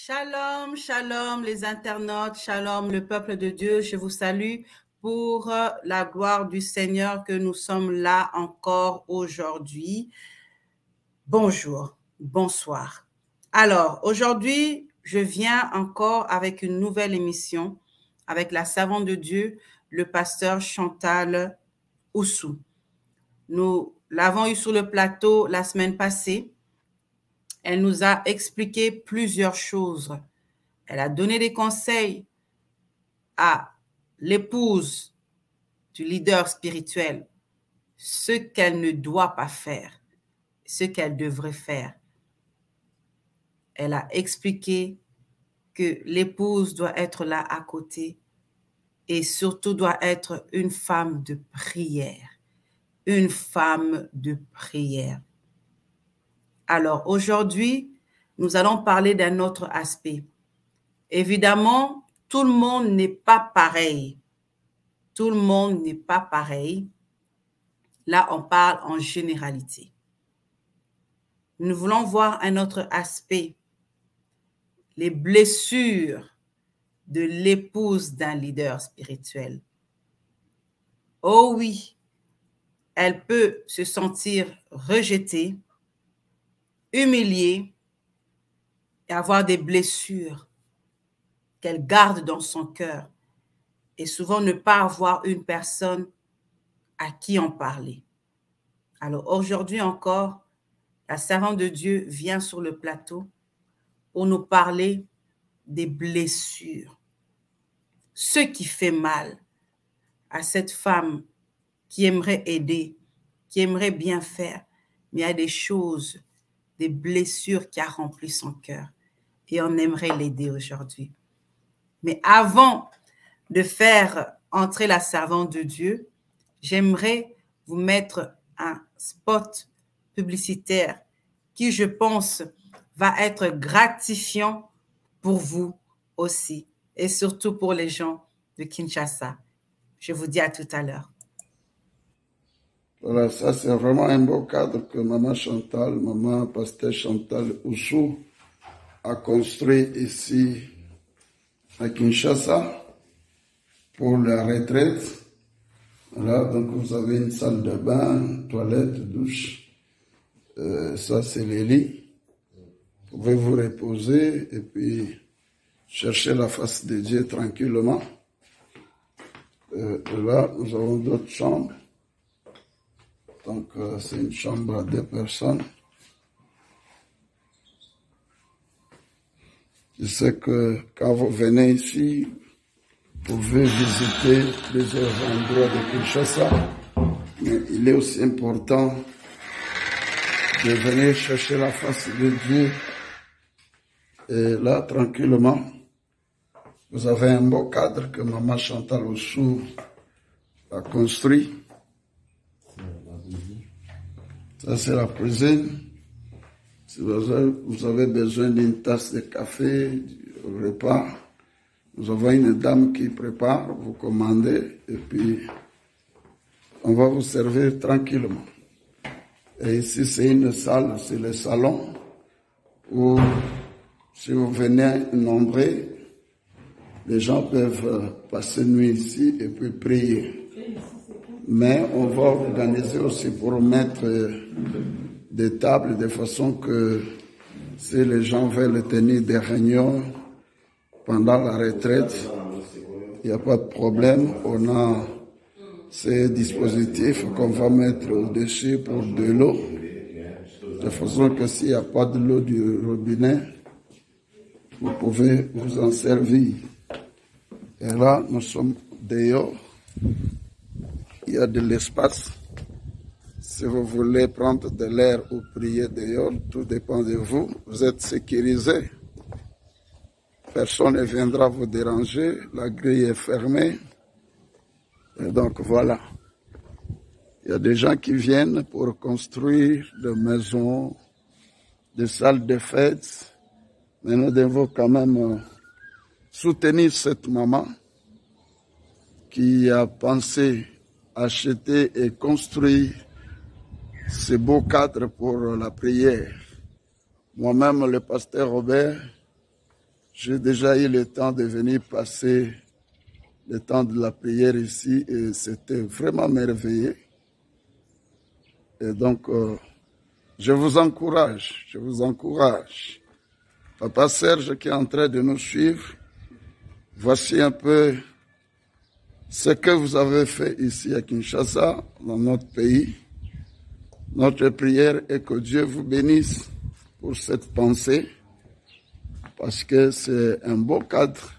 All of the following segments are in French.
Shalom, shalom les internautes, shalom le peuple de Dieu, je vous salue pour la gloire du Seigneur que nous sommes là encore aujourd'hui. Bonjour, bonsoir. Alors, aujourd'hui, je viens encore avec une nouvelle émission avec la servante de Dieu, le pasteur Chantal Oussou. Nous l'avons eu sur le plateau la semaine passée. Elle nous a expliqué plusieurs choses. Elle a donné des conseils à l'épouse du leader spirituel, ce qu'elle ne doit pas faire, ce qu'elle devrait faire. Elle a expliqué que l'épouse doit être là à côté et surtout doit être une femme de prière. Une femme de prière. Alors aujourd'hui, nous allons parler d'un autre aspect. Évidemment, tout le monde n'est pas pareil. Tout le monde n'est pas pareil. Là, on parle en généralité. Nous voulons voir un autre aspect. Les blessures de l'épouse d'un leader spirituel. Oh oui, elle peut se sentir rejetée, humiliée et avoir des blessures qu'elle garde dans son cœur et souvent ne pas avoir une personne à qui en parler. Alors aujourd'hui encore, la servante de Dieu vient sur le plateau pour nous parler des blessures. Ce qui fait mal à cette femme qui aimerait aider, qui aimerait bien faire, mais il y a des choses, des blessures qui a rempli son cœur et on aimerait l'aider aujourd'hui. Mais avant de faire entrer la servante de Dieu, j'aimerais vous mettre un spot publicitaire qui, je pense, va être gratifiant pour vous aussi et surtout pour les gens de Kinshasa. Je vous dis à tout à l'heure. Voilà, ça c'est vraiment un beau cadre que maman pasteur Chantal Oussou a construit ici à Kinshasa pour la retraite. Voilà, donc vous avez une salle de bain, toilette, douche. Ça c'est les lits. Vous pouvez vous reposer et puis chercher la face de Dieu tranquillement. Là, nous avons d'autres chambres. Donc, c'est une chambre à 2 personnes. Je sais que quand vous venez ici, vous pouvez visiter plusieurs endroits de Kinshasa, mais il est aussi important de venir chercher la face de Dieu. Et là, tranquillement, vous avez un beau cadre que maman Chantal Oussou a construit. Ça, c'est la cuisine. Si vous avez besoin d'une tasse de café, du repas, nous avons une dame qui prépare, vous commandez, et puis on va vous servir tranquillement. Et ici, c'est une salle, c'est le salon, où si vous venez nombreux, les gens peuvent passer nuit ici et puis prier. Mais on va organiser aussi pour mettre des tables de façon que si les gens veulent tenir des réunions pendant la retraite, il n'y a pas de problème. On a ces dispositifs qu'on va mettre au-dessus pour de l'eau, de façon que s'il n'y a pas de l'eau du robinet, vous pouvez vous en servir. Et là, nous sommes dehors. Il y a de l'espace. Si vous voulez prendre de l'air ou prier dehors, tout dépend de vous. Vous êtes sécurisé. Personne ne viendra vous déranger. La grille est fermée. Et donc voilà. Il y a des gens qui viennent pour construire des maisons, des salles de fête. Mais nous devons quand même soutenir cette maman qui a pensé acheter et construire ce beau cadre pour la prière. Moi-même, le pasteur Robert, J'ai déjà eu le temps de venir passer le temps de la prière ici et c'était vraiment merveilleux. Et donc, je vous encourage. Papa Serge qui est en train de nous suivre, voici un peu ce que vous avez fait ici à Kinshasa, dans notre pays. Notre prière est que Dieu vous bénisse pour cette pensée, parce que c'est un beau cadre.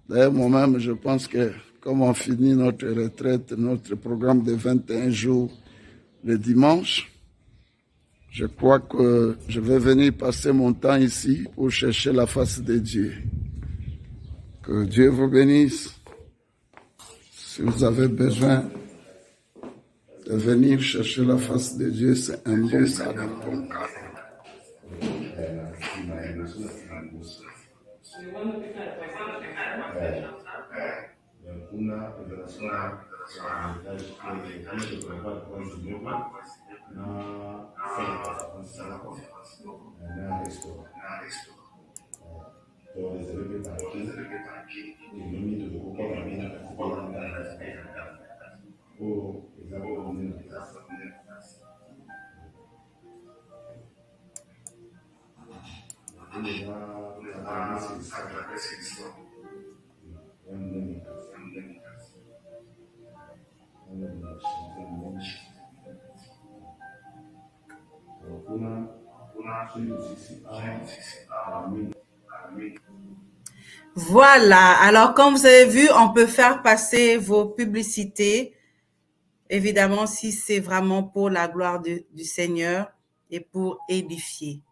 D'ailleurs, moi-même, je pense que comme on finit notre retraite, notre programme de 21 jours le dimanche, je crois que je vais venir passer mon temps ici pour chercher la face de Dieu. Que Dieu vous bénisse. Si vous avez besoin de venir chercher la face de Dieu, c'est un bon cadre. Voilà, alors comme vous avez vu, on peut faire passer vos publicités, évidemment si c'est vraiment pour la gloire du Seigneur et pour édifier.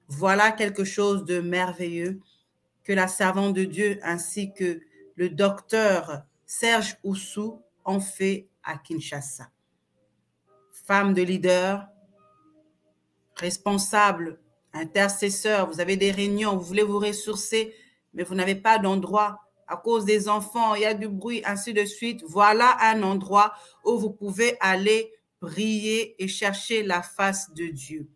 Voilà quelque chose de merveilleux que la servante de Dieu ainsi que le docteur Serge Oussou ont fait à Kinshasa. Femme de leader, responsable, intercesseur, vous avez des réunions, vous voulez vous ressourcer, mais vous n'avez pas d'endroit à cause des enfants, il y a du bruit, ainsi de suite. Voilà un endroit où vous pouvez aller prier et chercher la face de Dieu.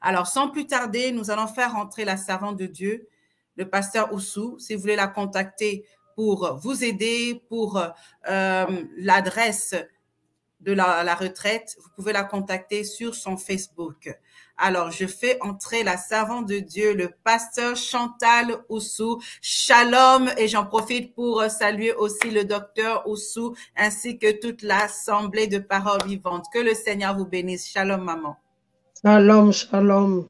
Alors, sans plus tarder, nous allons faire entrer la servante de Dieu, le pasteur Oussou. Si vous voulez la contacter pour vous aider, pour l'adresse de la retraite, vous pouvez la contacter sur son Facebook. Alors, je fais entrer la servante de Dieu, le pasteur Chantal Oussou. Shalom, et j'en profite pour saluer aussi le docteur Oussou, ainsi que toute l'assemblée de paroles vivantes. Que le Seigneur vous bénisse. Shalom, maman. Shalom, shalom.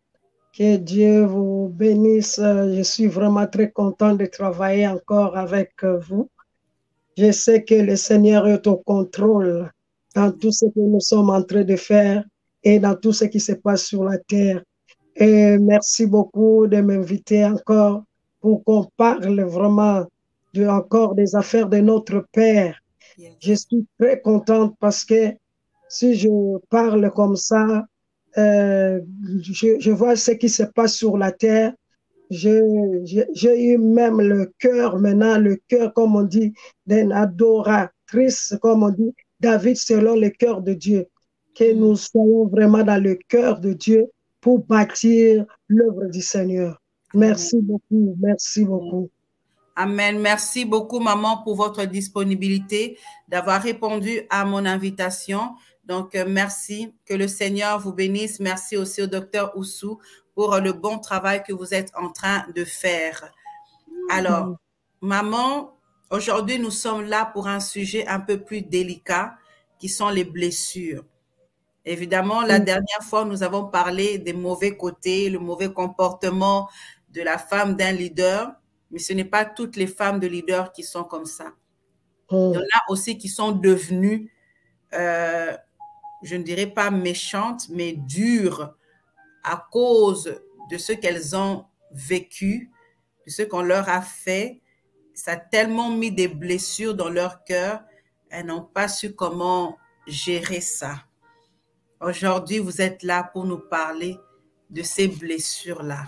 Que Dieu vous bénisse. Je suis vraiment très content de travailler encore avec vous. Je sais que le Seigneur est au contrôle dans tout ce que nous sommes en train de faire et dans tout ce qui se passe sur la terre. Et merci beaucoup de m'inviter encore pour qu'on parle vraiment encore des affaires de notre Père. Yes. Je suis très contente parce que si je parle comme ça, je vois ce qui se passe sur la terre. J'ai eu même le cœur, maintenant, le cœur, comme on dit, d'une adoratrice, comme on dit, David selon le cœur de Dieu. Que nous soyons vraiment dans le cœur de Dieu pour bâtir l'œuvre du Seigneur. Merci beaucoup, merci beaucoup. Amen. Merci beaucoup, maman, pour votre disponibilité, d'avoir répondu à mon invitation. Donc, merci. Que le Seigneur vous bénisse. Merci aussi au docteur Oussou pour le bon travail que vous êtes en train de faire. Alors, maman, aujourd'hui, nous sommes là pour un sujet un peu plus délicat, qui sont les blessures. Évidemment, la dernière fois, nous avons parlé des mauvais côtés, le mauvais comportement de la femme d'un leader, mais ce n'est pas toutes les femmes de leader qui sont comme ça. Il y en a aussi qui sont devenues, je ne dirais pas méchantes, mais dures à cause de ce qu'elles ont vécu, de ce qu'on leur a fait. Ça a tellement mis des blessures dans leur cœur, elles n'ont pas su comment gérer ça. Aujourd'hui, vous êtes là pour nous parler de ces blessures-là.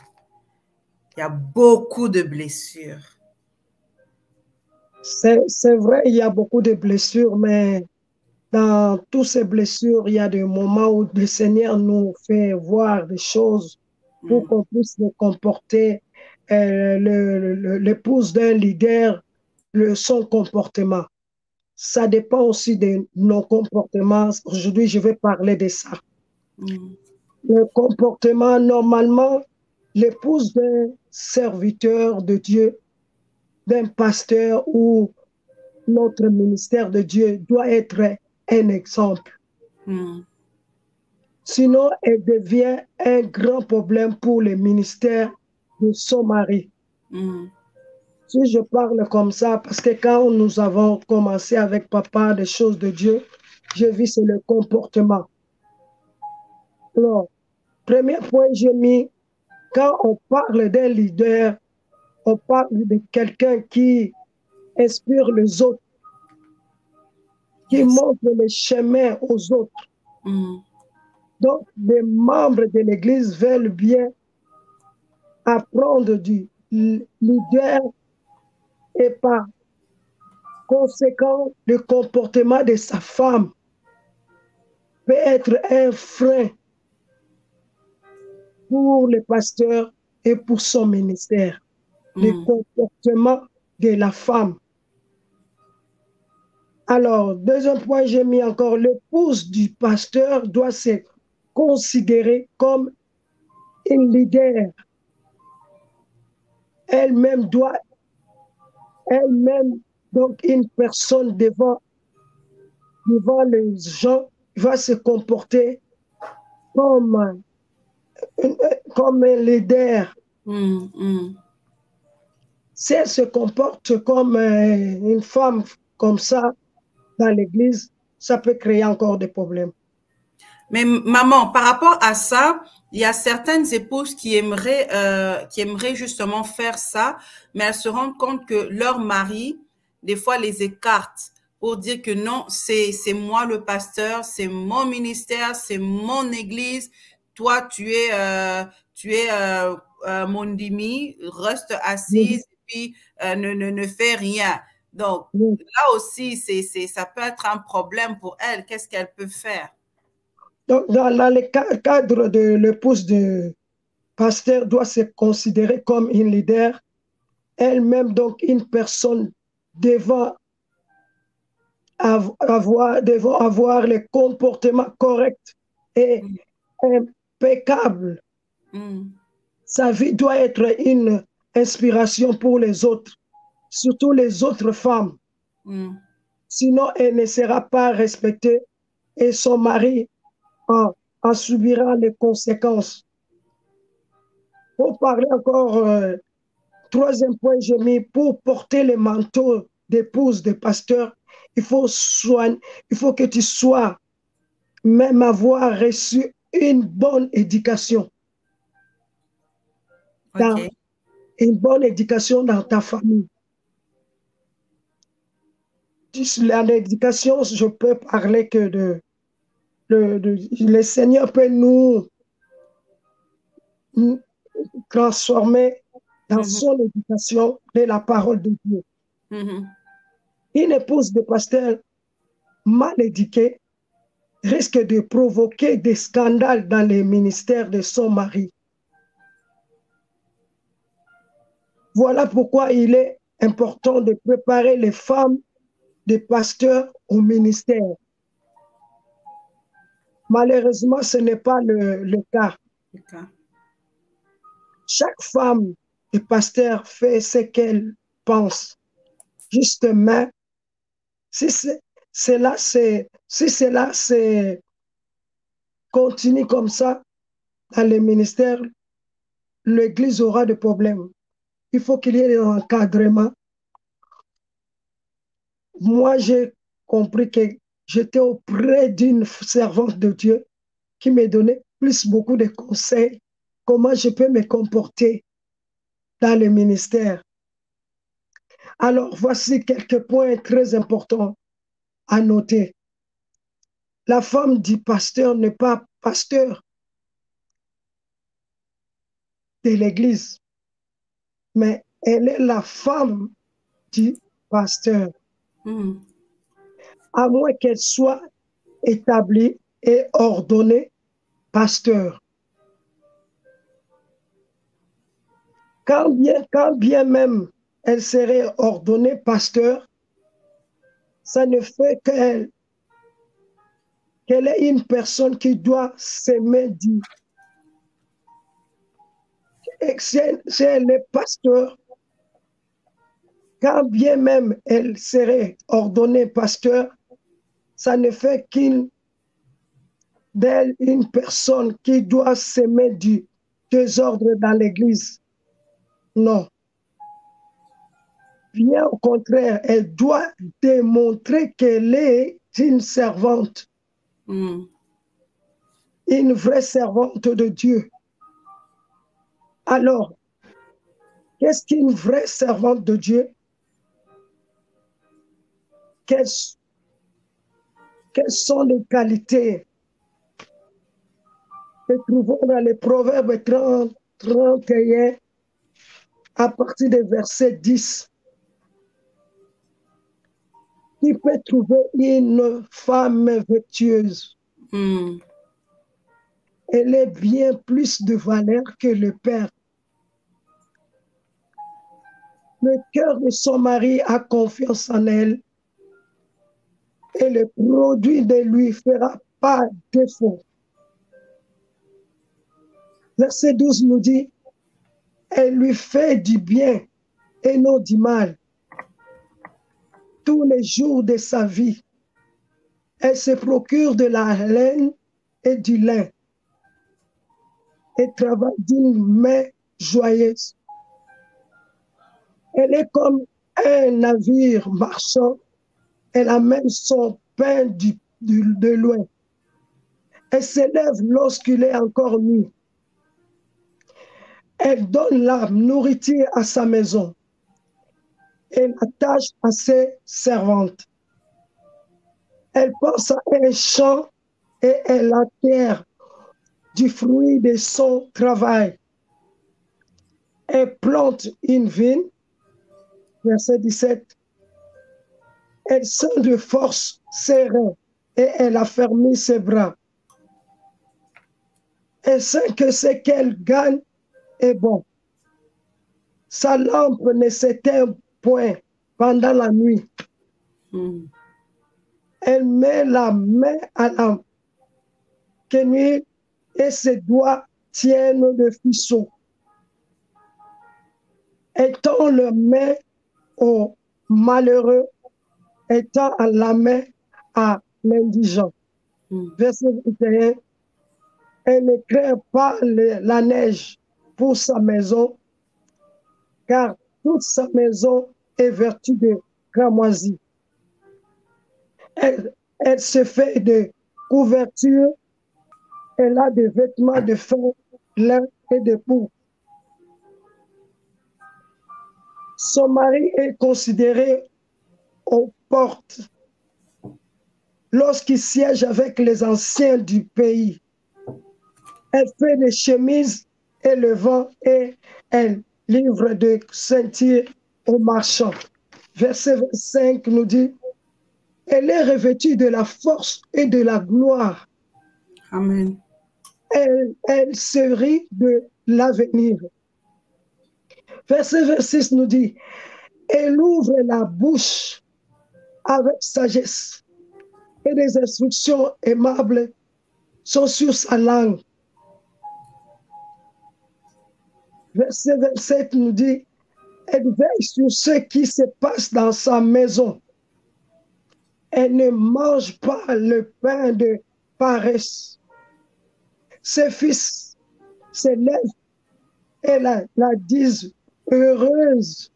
Il y a beaucoup de blessures. C'est vrai, il y a beaucoup de blessures, mais dans toutes ces blessures, il y a des moments où le Seigneur nous fait voir des choses pour qu'on puisse nous comporter l'épouse d'un leader, son comportement. Ça dépend aussi de nos comportements. Aujourd'hui, je vais parler de ça. Le comportement, normalement, l'épouse d'un serviteur de Dieu, d'un pasteur ou notre ministère de Dieu doit être un exemple. Sinon, elle devient un grand problème pour le ministère de son mari. Si je parle comme ça, parce que quand nous avons commencé avec papa des choses de Dieu, j'ai vu c'est le comportement. Alors, premier point, j'ai mis, quand on parle d'un leader, on parle de quelqu'un qui inspire les autres, qui montre le chemin aux autres. Donc, les membres de l'Église veulent bien apprendre du leader et par conséquent, le comportement de sa femme peut être un frein pour le pasteur et pour son ministère. Le comportement de la femme. Alors, deuxième point, j'ai mis encore, l'épouse du pasteur doit se considérer comme une leader. Elle-même doit, elle-même, donc une personne devant les gens, va se comporter comme un leader. Si elle se comporte comme une femme comme ça dans l'église, ça peut créer encore des problèmes. Mais maman, par rapport à ça, il y a certaines épouses qui aimeraient justement faire ça, mais elles se rendent compte que leur mari, des fois, les écarte pour dire que non, c'est moi le pasteur, c'est mon ministère, c'est mon église. Toi, tu es mon demi, reste assise et puis ne fais rien. Donc, là aussi, ça peut être un problème pour elle. Qu'est-ce qu'elle peut faire? Donc, dans le cadre de l'épouse du pasteur doit se considérer comme une leader, elle-même donc une personne devant avoir les comportements corrects et impeccables. Sa vie doit être une inspiration pour les autres, surtout les autres femmes. Sinon, elle ne sera pas respectée et son mari en subira les conséquences. Pour parler encore, troisième point, j'ai mis, pour porter le manteau d'épouse de pasteur, il faut que tu sois, même avoir reçu une bonne éducation. Une bonne éducation dans ta famille. L'éducation, je peux parler que le Seigneur peut nous transformer dans son éducation de la parole de Dieu. Une épouse de pasteur mal éduquée risque de provoquer des scandales dans les ministères de son mari. Voilà pourquoi il est important de préparer les femmes des pasteurs au ministère. Malheureusement, ce n'est pas le cas. Chaque femme de pasteur fait ce qu'elle pense. Justement, si cela continue comme ça dans les ministères, l'Église aura des problèmes. Il faut qu'il y ait un encadrement. Moi, j'ai compris que j'étais auprès d'une servante de Dieu qui me donnait beaucoup de conseils, comment je peux me comporter dans le ministère. Alors, voici quelques points très importants à noter. La femme du pasteur n'est pas pasteur de l'Église, mais elle est la femme du pasteur. À moins qu'elle soit établie et ordonnée pasteur. Quand bien même elle serait ordonnée pasteur, ça ne fait qu'elle est une personne qui doit s'aimer Dieu. Et si elle est pasteur, quand bien même elle serait ordonnée pasteur, ça ne fait d'elle une personne qui doit s'aimer du désordre dans l'Église. Non. Bien au contraire, elle doit démontrer qu'elle est une servante, une vraie servante de Dieu. Alors, qu'est-ce qu'une vraie servante de Dieu? Quelles sont les qualités que trouvons dans les Proverbes 31 à partir du verset 10? Qui peut trouver une femme vertueuse? Elle est bien plus de valeur que le père. Le cœur de son mari a confiance en elle et le produit ne lui fera pas défaut. Verset 12 nous dit, elle lui fait du bien et non du mal. Tous les jours de sa vie, elle se procure de la laine et du lin et travaille d'une main joyeuse. Elle est comme un navire marchand, elle amène son pain de loin. Elle s'élève lorsqu'il est encore nuit. Elle donne la nourriture à sa maison. Elle attache à ses servantes. Elle pense à un champ et elle atterre du fruit de son travail. Elle plante une vigne, verset 17. Elle sent de force ses reins et elle affermit ses bras. Elle sait que ce qu'elle gagne est bon. Sa lampe ne s'éteint point pendant la nuit. Elle met la main à la quenouille et ses doigts tiennent le ficeau. Elle tend la main au malheureux et tend la main à l'indigent. Verset 21. Elle ne craint pas la neige pour sa maison, car toute sa maison est vêtue de cramoisie. Elle se fait de couvertures, elle a des vêtements de fin lin et de pourpre. Son mari est considéré aux portes lorsqu'il siège avec les anciens du pays. Elle fait des chemises et le vent et elle livre de ceintures aux marchands. Verset 25 nous dit, elle est revêtue de la force et de la gloire. Amen. Elle se rit de l'avenir. Verset 26 nous dit, elle ouvre la bouche avec sagesse et des instructions aimables sont sur sa langue. Verset 27 nous dit, elle veille sur ce qui se passe dans sa maison. Elle ne mange pas le pain de paresse. Ses fils se lèvent et la disent heureuse.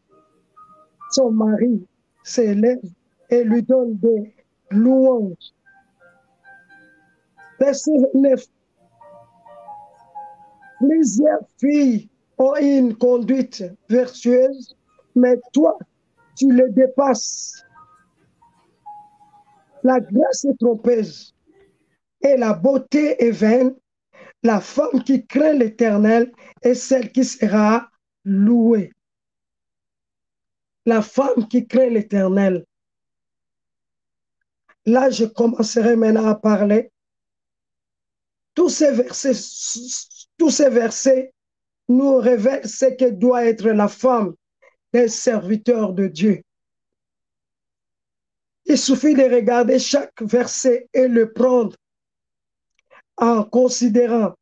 Son mari se lève et lui donne des louanges. Verset 29. Plusieurs filles ont une conduite vertueuse, mais toi, tu le dépasses. La grâce est trompeuse et la beauté est vaine. La femme qui craint l'Éternel est celle qui sera louée. La femme qui craint l'Éternel. Là, je commencerai maintenant à parler. Tous ces versets nous révèle ce que doit être la femme d'un serviteur de Dieu. Il suffit de regarder chaque verset et le prendre en considérant.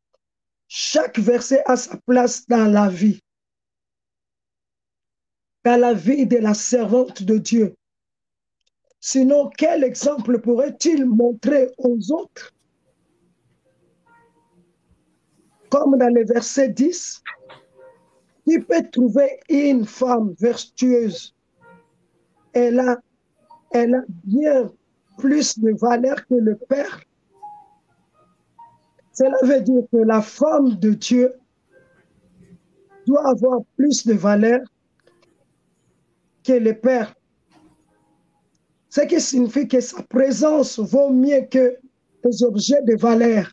Chaque verset a sa place dans la vie de la servante de Dieu. Sinon, quel exemple pourrait-il montrer aux autres? Comme dans le verset 10, qui peut trouver une femme vertueuse? Elle a bien plus de valeur que le Père. Cela veut dire que la femme de Dieu doit avoir plus de valeur que le Père. Ce qui signifie que sa présence vaut mieux que les objets de valeur.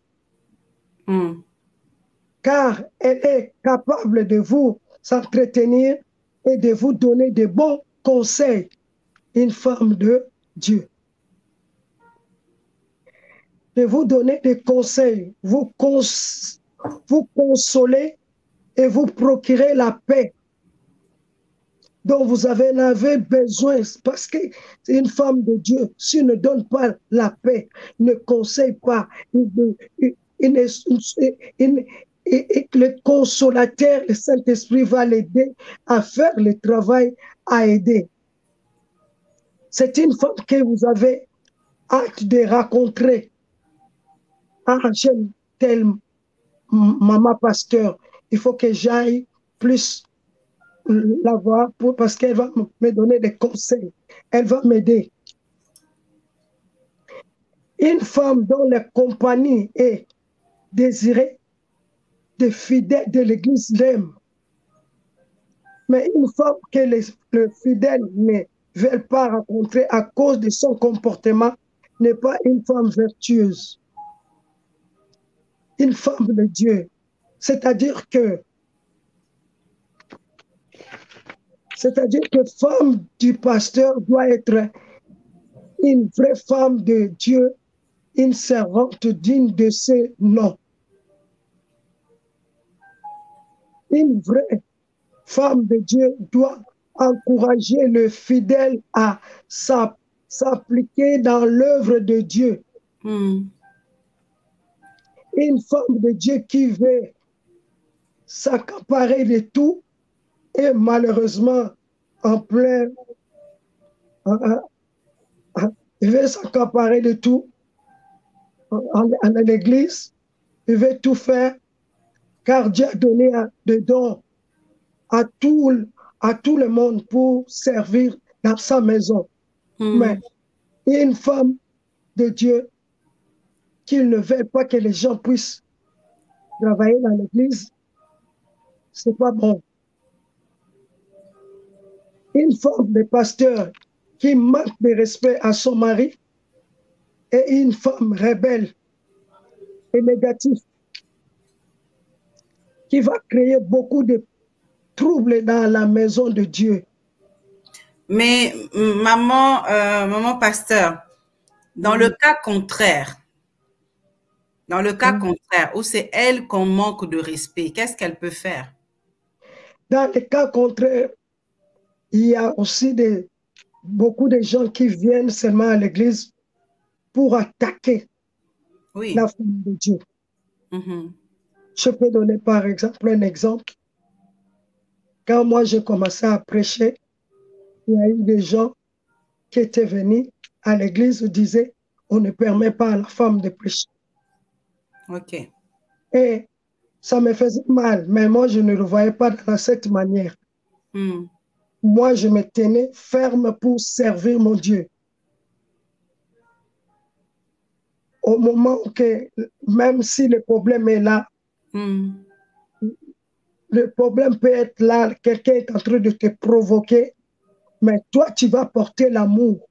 Car elle est capable de vous s'entretenir et de vous donner de bons conseils. Une femme de Dieu. De vous donner des conseils, vous consoler et vous procurer la paix dont vous avez besoin, parce que c'est une femme de Dieu. S'il ne donne pas la paix, ne conseille pas, le consolateur, le Saint-Esprit va l'aider à faire le travail, à aider. C'est une femme que vous avez hâte de rencontrer. Ah, j'aime telle maman pasteur, il faut que j'aille plus la voir parce qu'elle va me donner des conseils. Elle va m'aider. Une femme dont la compagnie est désirée, des fidèles de l'Église l'aiment. Mais une femme que les fidèles ne veulent pas rencontrer à cause de son comportement n'est pas une femme vertueuse. Une femme de Dieu. C'est-à-dire que femme du pasteur doit être une vraie femme de Dieu, une servante digne de ce nom. Une vraie femme de Dieu doit encourager le fidèle à s'appliquer dans l'œuvre de Dieu. Une femme de Dieu qui veut s'accaparer de tout et malheureusement en plein il veut s'accaparer de tout à l'église, il veut tout faire car Dieu a donné des dons à tout le monde pour servir dans sa maison. Mais une femme de Dieu qui ne veut pas que les gens puissent travailler dans l'église, c'est pas bon. Une femme de pasteur qui manque de respect à son mari et une femme rebelle et négative qui va créer beaucoup de troubles dans la maison de Dieu. Mais maman pasteur, dans le cas contraire, où c'est elle qu'on manque de respect, qu'est-ce qu'elle peut faire? Dans le cas contraire, il y a aussi beaucoup de gens qui viennent seulement à l'église pour attaquer la femme de Dieu. Je peux donner par exemple un exemple. Quand moi j'ai commencé à prêcher, il y a eu des gens qui étaient venus à l'église et disaient on ne permet pas à la femme de prêcher. Ok. Et ça me faisait mal, mais moi je ne le voyais pas de cette manière. Moi je me tenais ferme pour servir mon Dieu. Au moment que, même si le problème est là, le problème peut être là, quelqu'un est en train de te provoquer, mais toi, tu vas apporter l'amour.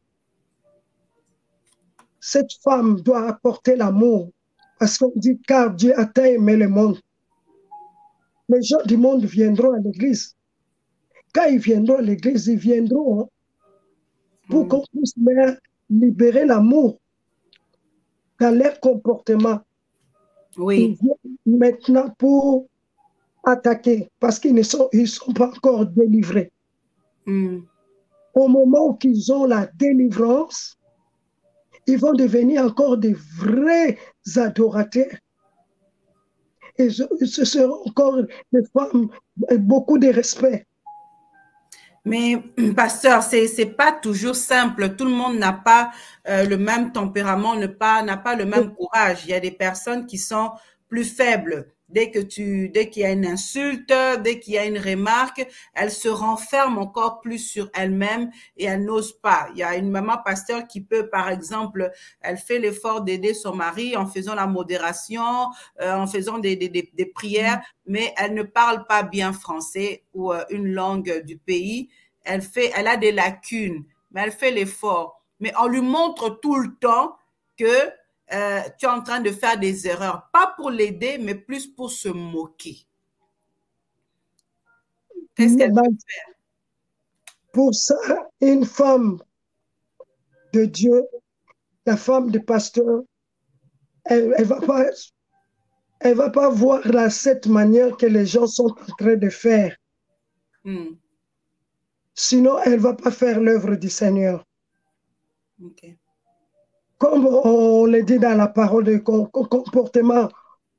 Cette femme doit apporter l'amour, parce qu'on dit, car Dieu a tant aimé le monde. Les gens du monde viendront à l'église. Quand ils viendront à l'église, ils viendront pour qu'on puisse libérer l'amour dans leur comportement. Oui. Ils viennent maintenant pour attaqués parce ils sont pas encore délivrés. Mm. Au moment où ils ont la délivrance, ils vont devenir encore des vrais adorateurs. Et ce seront encore des femmes avec beaucoup de respect. Mais, pasteur, c'est pas toujours simple. Tout le monde n'a pas le même tempérament, n'a pas le même courage. Il y a des personnes qui sont plus faibles. Dès qu'il y a une insulte, dès qu'il y a une remarque, elles se renferment encore plus sur elles-mêmes et elles n'osent pas. Il y a une maman pasteur qui peut, par exemple, elle fait l'effort d'aider son mari en faisant la modération, en faisant des prières, mais elle ne parle pas bien français ou une langue du pays. Elle a des lacunes, mais elle fait l'effort. Mais on lui montre tout le temps que tu es en train de faire des erreurs, pas pour l'aider, mais plus pour se moquer. Qu'est-ce qu'elle peut faire? Pour ça, une femme de Dieu, la femme de pasteur, elle va pas voir de cette manière que les gens sont en train de faire. Mm. Sinon, elle va pas faire l'œuvre du Seigneur. Okay. Comme on le dit dans la parole de comportement,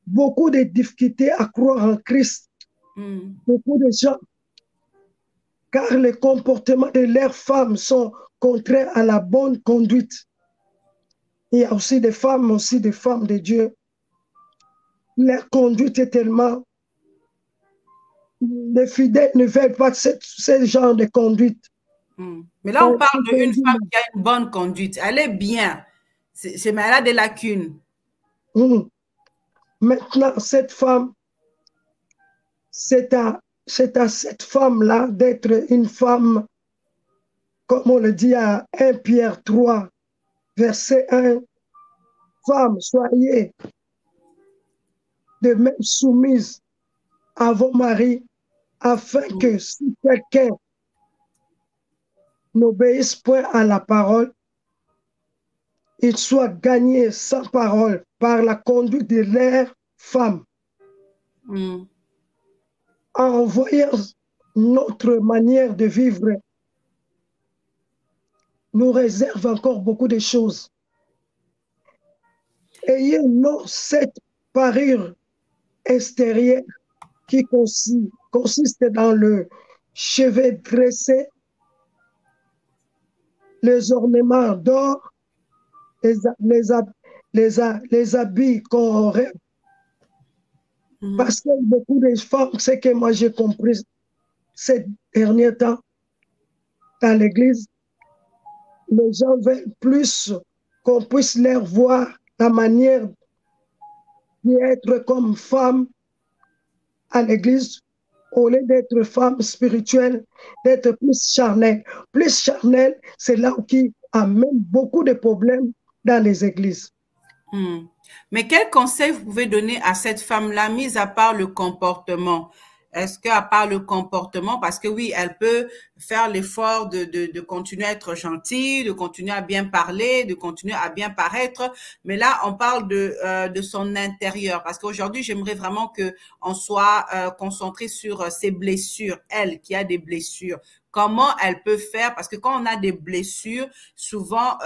beaucoup de difficultés à croire en Christ. Mm. Beaucoup de gens, car les comportements de leurs femmes sont contraires à la bonne conduite. Il y a aussi des femmes de Dieu. Leur conduite est tellement... Les fidèles ne veulent pas ce genre de conduite. Mm. Mais là, on parle d'une femme qui a une bonne conduite. Elle est bien, mais elle a des lacunes. Mm. Maintenant, cette femme, c'est à cette femme-là d'être une femme, comme on le dit à 1 Pierre 3, verset 1, femme, soyez de même soumise à vos maris, afin que si quelqu'un n'obéisse point à la parole, il soit gagné sans parole par la conduite de leur femme. Mm. En voyant notre manière de vivre, nous réserve encore beaucoup de choses. Ayez non cette parure extérieure qui consiste dans le chevet dressé, les ornements d'or, les habits qu'on rêve. Parce que beaucoup de femmes, c'est que moi j'ai compris ces derniers temps dans l'église, les gens veulent plus qu'on puisse leur voir la manière d'être comme femme à l'église, au lieu d'être femme spirituelle, d'être plus charnelle. Plus charnelle, c'est là qui amène beaucoup de problèmes dans les églises. Mm. Mais quel conseil vous pouvez donner à cette femme-là, mis à part le comportement? Est-ce qu'à part le comportement, parce que oui, elle peut faire l'effort de continuer à être gentille, de continuer à bien parler, de continuer à bien paraître, mais là, on parle de son intérieur, parce qu'aujourd'hui, j'aimerais vraiment qu'on soit concentré sur ses blessures, elle qui a des blessures. Comment elle peut faire, parce que quand on a des blessures, souvent,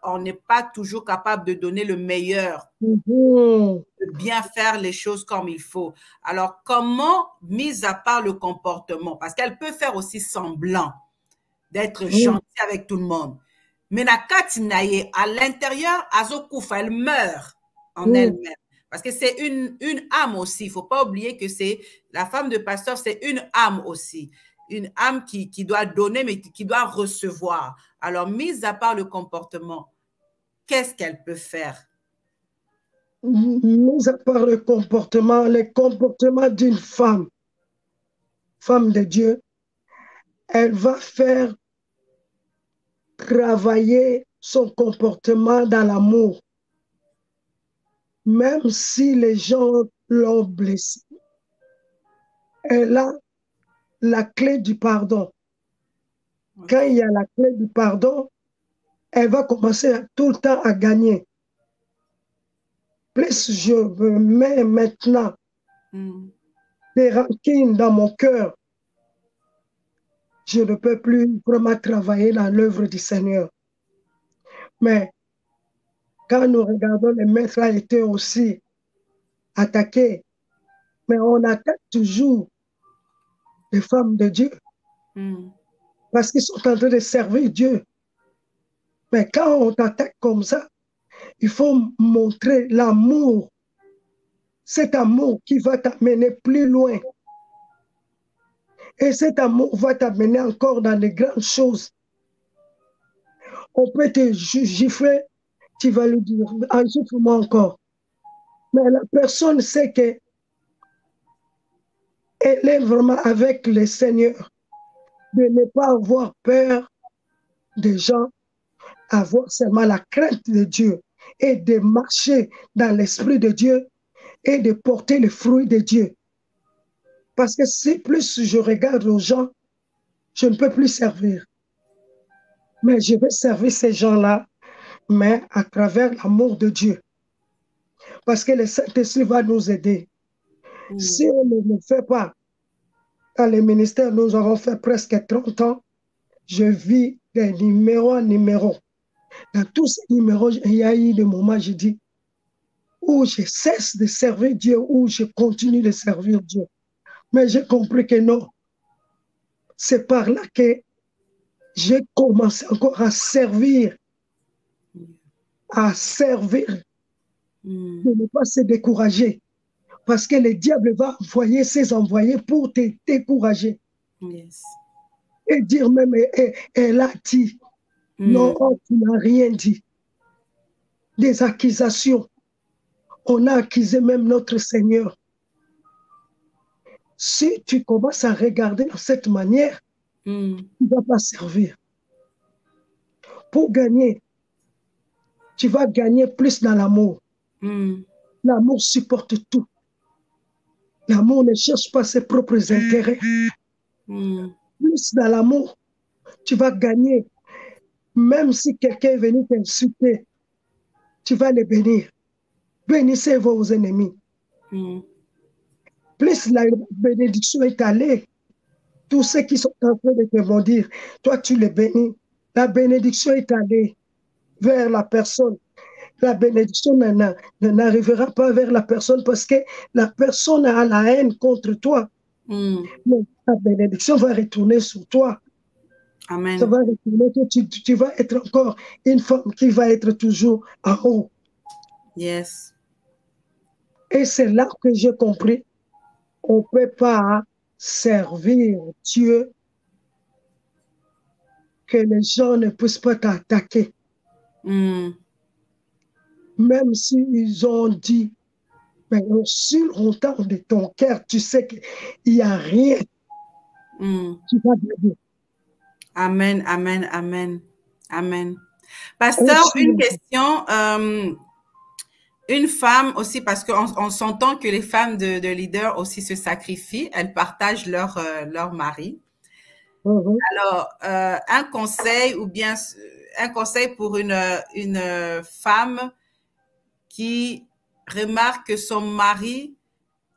on n'est pas toujours capable de donner le meilleur, de bien faire les choses comme il faut. Alors, comment, mis à part le comportement, parce qu'elle peut faire aussi semblant d'être gentille avec tout le monde, mais la Katinaye, à l'intérieur, Azokoufa, elle meurt en elle-même. Parce que c'est une âme aussi. Il ne faut pas oublier que c'est la femme de pasteur, c'est une âme aussi. Une âme qui doit donner, mais qui doit recevoir. Alors, mis à part le comportement, qu'est-ce qu'elle peut faire? Mis à part le comportement d'une femme de Dieu, elle va faire travailler son comportement dans l'amour. Même si les gens l'ont blessée, elle a la clé du pardon. Quand il y a la clé du pardon, elle va commencer tout le temps à gagner. Plus je me mets maintenant des rancines dans mon cœur, je ne peux plus vraiment travailler dans l'œuvre du Seigneur. Mais quand nous regardons, les maîtres a été aussi attaqués, mais on attaque toujours les femmes de Dieu parce qu'ils sont en train de servir Dieu. Mais quand on t'attaque comme ça, il faut montrer l'amour, cet amour qui va t'amener plus loin. Et cet amour va t'amener encore dans les grandes choses. On peut te gifler, tu vas lui dire, gifle-moi encore. Mais la personne sait qu'elle est vraiment avec le Seigneur, de ne pas avoir peur des gens, avoir seulement la crainte de Dieu et de marcher dans l'esprit de Dieu et de porter les fruits de Dieu. Parce que si plus je regarde aux gens, je ne peux plus servir. Mais je vais servir ces gens-là, mais à travers l'amour de Dieu. Parce que le Saint-Esprit va nous aider. Si on ne le fait pas, dans les ministères, nous avons fait presque 30 ans, je vis des numéros en numéros. Dans tous ces numéros, il y a eu des moments, je dis, où je cesse de servir Dieu, où je continue de servir Dieu. Mais j'ai compris que non. C'est par là que j'ai commencé encore à servir, de ne pas se décourager. Parce que le diable va envoyer ses envoyés pour te décourager. Yes. Et dire même, elle a dit, non, tu n'as rien dit. Des accusations. On a accusé même notre Seigneur. Si tu commences à regarder de cette manière, tu ne vas pas servir. Pour gagner, tu vas gagner plus dans l'amour. L'amour supporte tout. L'amour ne cherche pas ses propres intérêts. Plus dans l'amour, tu vas gagner. Même si quelqu'un est venu t'insulter, tu vas les bénir. Bénissez vos ennemis. Plus la bénédiction est allée, tous ceux qui sont en train de te maudire, toi tu les bénis. La bénédiction est allée vers la personne. La bénédiction n'arrivera pas vers la personne parce que la personne a la haine contre toi. Mais la bénédiction va retourner sur toi. Amen. Ça va retourner, tu vas être encore une femme qui va être toujours en haut. Yes. Et c'est là que j'ai compris, on ne peut pas servir Dieu que les gens ne puissent pas t'attaquer. Même s'ils ont dit, mais sur longtemps de ton cœur, tu sais qu'il n'y a rien. Tu vas gagner. Amen, amen, amen, amen. Pasteur, une question. Une femme aussi, parce qu'on s'entend que les femmes de leaders aussi se sacrifient, elles partagent leur mari. Alors, un conseil ou bien un conseil pour une femme qui remarque que son mari,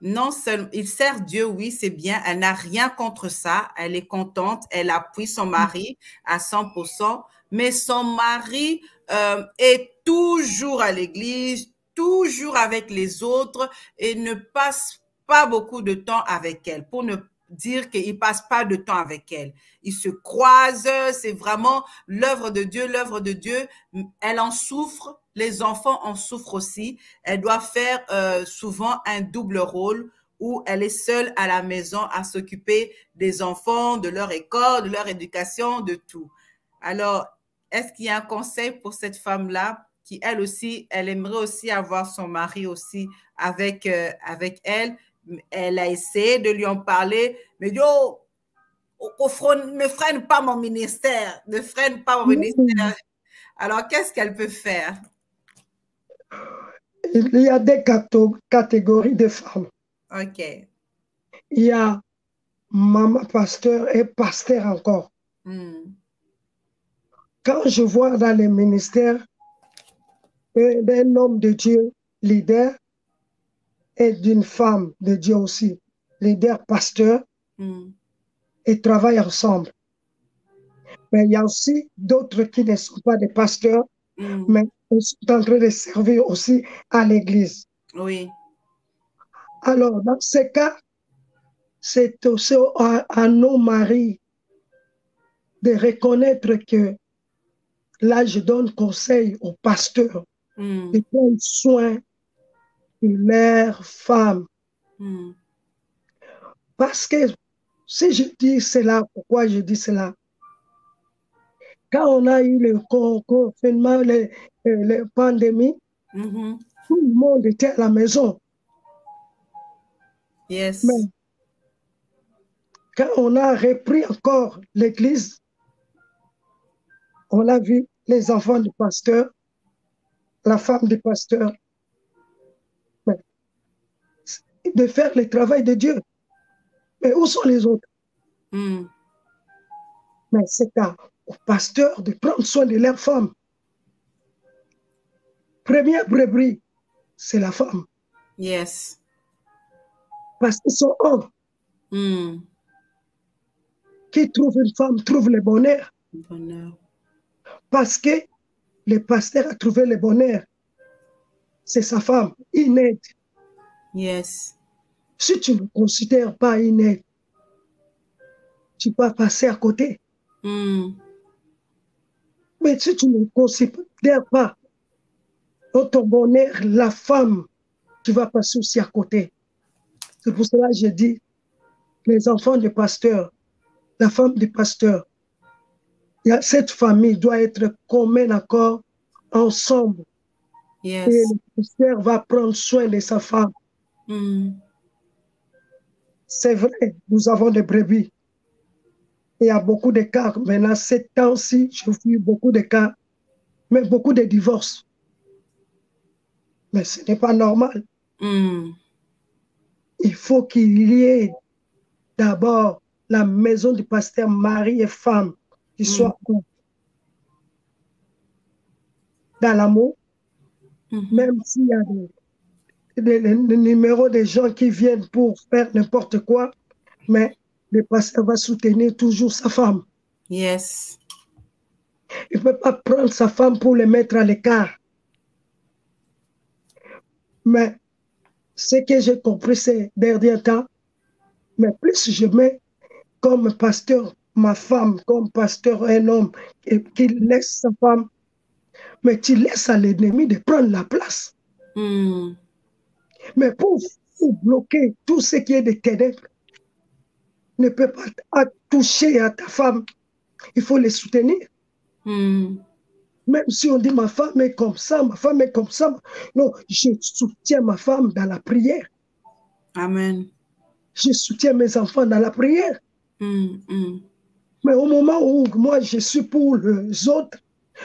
non seulement, il sert Dieu, oui, c'est bien, elle n'a rien contre ça, elle est contente, elle appuie son mari à 100%, mais son mari est toujours à l'église, toujours avec les autres et ne passe pas beaucoup de temps avec elle, pour ne dire qu'il passe pas de temps avec elle. Ils se croisent, c'est vraiment l'œuvre de Dieu, l'œuvre de Dieu. Elle en souffre, les enfants en souffrent aussi. Elle doit faire souvent un double rôle où elle est seule à la maison à s'occuper des enfants, de leur école, de leur éducation, de tout. Alors, est-ce qu'il y a un conseil pour cette femme-là qui, elle aussi, elle aimerait aussi avoir son mari aussi avec elle? Elle a essayé de lui en parler, mais dit, oh, ne freine pas mon ministère, ne freine pas mon ministère. Alors, qu'est-ce qu'elle peut faire? Il y a des catégories de femmes. OK. Il y a maman pasteur et pasteur encore. Quand je vois dans les ministères d'un homme de Dieu leader et d'une femme de Dieu aussi leaders pasteurs et travaillent ensemble. Mais il y a aussi d'autres qui ne sont pas des pasteurs, mais ils sont en train de servir aussi à l'église. Oui. Alors, dans ce cas, c'est aussi à nos maris de reconnaître que là, je donne conseil aux pasteurs de prendre soin de leurs femmes. Parce que si je dis cela, pourquoi je dis cela? Quand on a eu le confinement, les pandémies, tout le monde était à la maison. Yes. Mais quand on a repris encore l'église, on a vu les enfants du pasteur, la femme du pasteur, de faire le travail de Dieu. Mais où sont les autres? Mais c'est au pasteur de prendre soin de leur femme. Première brebis, c'est la femme. Yes. Parce qu'ils sont hommes. Qui trouve une femme, trouve le bonheur. Bonheur. Parce que le pasteur a trouvé le bonheur. C'est sa femme, une aide. Yes. Si tu ne considères pas une aide, tu vas passer à côté. Mais si tu ne considères pas ton bonheur, la femme, tu vas passer aussi à côté. C'est pour cela que je dis, les enfants du pasteur, la femme du pasteur, cette famille doit être commun accord ensemble. Yes. Et le pasteur va prendre soin de sa femme. C'est vrai, nous avons des brebis. Il y a beaucoup de cas. Maintenant, ces temps-ci, je vis beaucoup de cas, mais beaucoup de divorces. Mais ce n'est pas normal. Il faut qu'il y ait d'abord la maison du pasteur, mari et femme, qui soient dans l'amour, même s'il y a des numéros de gens qui viennent pour faire n'importe quoi, mais le pasteur va soutenir toujours sa femme. Yes. Il ne peut pas prendre sa femme pour le mettre à l'écart. Mais ce que j'ai compris ces derniers temps, mais plus je mets comme pasteur ma femme, comme pasteur un homme qui laisse sa femme, mais tu laisses à l'ennemi de prendre la place. Mais pour bloquer tout ce qui est de ténèbres, ne peut pas toucher à ta femme, il faut les soutenir. Même si on dit ma femme est comme ça, ma femme est comme ça, non, je soutiens ma femme dans la prière. Amen. Je soutiens mes enfants dans la prière. Mais au moment où moi je suis pour les autres,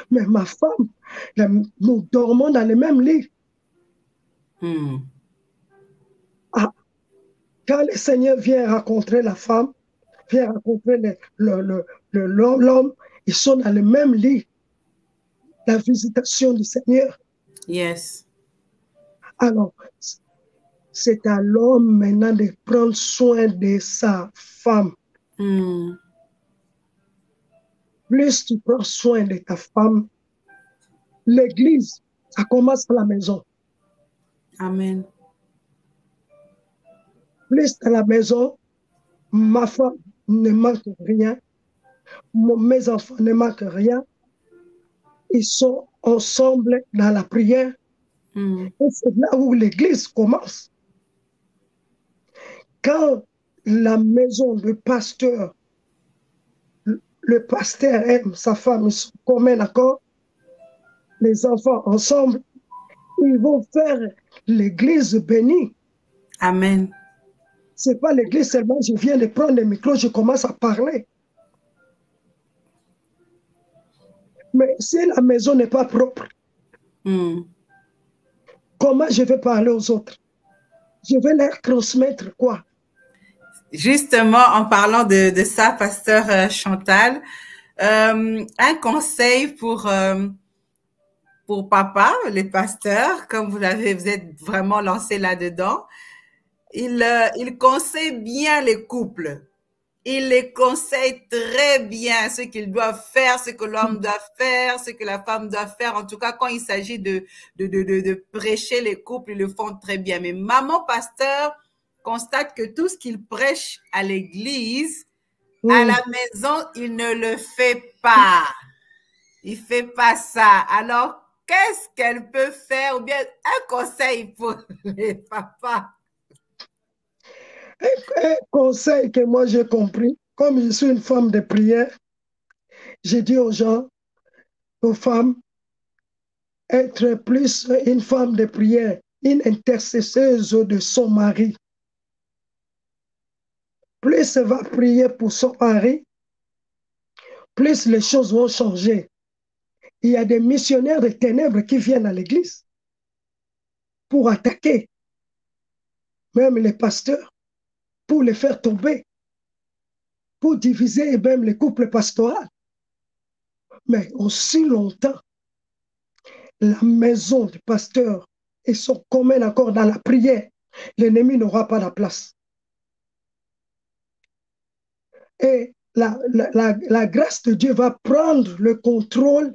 mais ma femme, nous dormons dans le même lit. Ah, quand le Seigneur vient rencontrer la femme, vient rencontrer l'homme, ils sont dans le même lit. La visitation du Seigneur. Yes. Alors, c'est à l'homme maintenant de prendre soin de sa femme. Plus tu prends soin de ta femme, l'église, ça commence à la maison. Amen. Plus à la maison, ma femme ne manque rien, mes enfants ne manquent rien. Ils sont ensemble dans la prière. Et c'est là où l'église commence. Quand la maison du pasteur, le pasteur aime sa femme, ils sont communs accord, les enfants ensemble, ils vont faire l'église bénie. Amen. C'est pas l'église seulement, je viens de prendre le micro, je commence à parler. Mais si la maison n'est pas propre, comment je vais parler aux autres? Je vais leur transmettre quoi? Justement, en parlant de ça, pasteur Chantal, un conseil pour papa, les pasteurs, comme vous êtes vraiment lancé là-dedans. il conseille bien les couples. Il les conseille très bien ce qu'ils doivent faire, ce que l'homme doit faire, ce que la femme doit faire. En tout cas, quand il s'agit de prêcher les couples, ils le font très bien. Mais maman pasteur constate que tout ce qu'il prêche à l'église, à la maison, il ne le fait pas. Il ne fait pas ça. Alors, qu'est-ce qu'elle peut faire? Ou bien un conseil pour les papas? Un conseil que moi j'ai compris, comme je suis une femme de prière, j'ai dit aux gens, aux femmes, être plus une femme de prière, une intercesseuse de son mari. Plus elle va prier pour son mari, plus les choses vont changer. Il y a des missionnaires des ténèbres qui viennent à l'église pour attaquer même les pasteurs, pour les faire tomber, pour diviser même les couples pastoraux. Mais aussi longtemps, la maison du pasteur et son commun accord dans la prière, l'ennemi n'aura pas la place. Et la grâce de Dieu va prendre le contrôle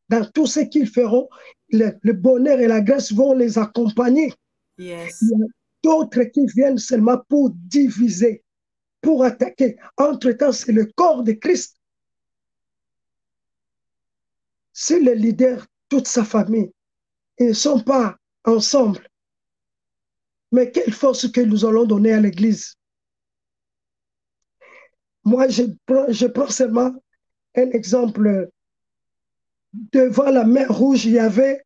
dans tout ce qu'ils feront. Le bonheur et la grâce vont les accompagner. Yes. Il y a d'autres qui viennent seulement pour diviser, pour attaquer. Entre-temps, c'est le corps de Christ. Si le leader, toute sa famille, ils ne sont pas ensemble, mais quelle force que nous allons donner à l'Église? Moi, je prends seulement un exemple. Devant la mer Rouge, il y avait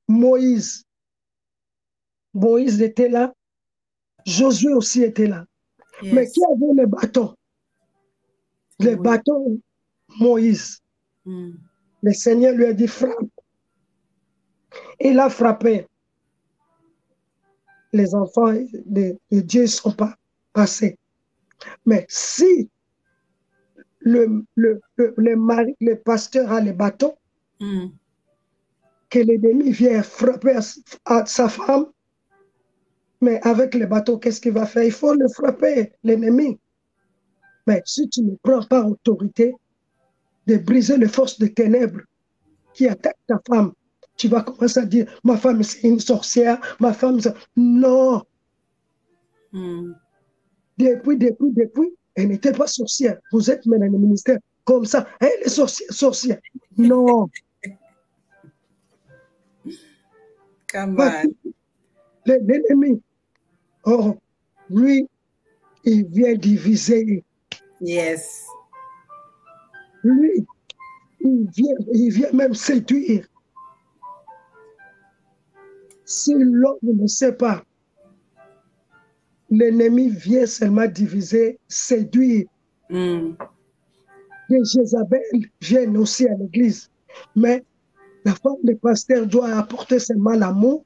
Moïse. Moïse était là. Josué aussi était là. Yes. Mais qui avait le bâton? Le bâton, Moïse. Le Seigneur lui a dit, frappe. Il a frappé. Les enfants de Dieu ne sont pas passés. Mais si le pasteur a le bâton, que l'ennemi vient frapper à sa femme, mais avec le bâton, qu'est-ce qu'il va faire? Il faut le frapper, l'ennemi. Mais si tu ne prends pas autorité de briser les forces des ténèbres qui attaquent ta femme, tu vas commencer à dire, ma femme c'est une sorcière, ma femme c'est... Non. Depuis, elle n'était pas sorcière. Vous êtes maintenant dans le ministère comme ça. Elle est sorcière. Non. L'ennemi, oh, lui, il vient diviser. Yes. Lui, il vient même séduire. Si l'homme ne sait pas, l'ennemi vient seulement diviser, séduire. Les Jézabel viennent aussi à l'église. Mais la femme du pasteur doit apporter seulement l'amour,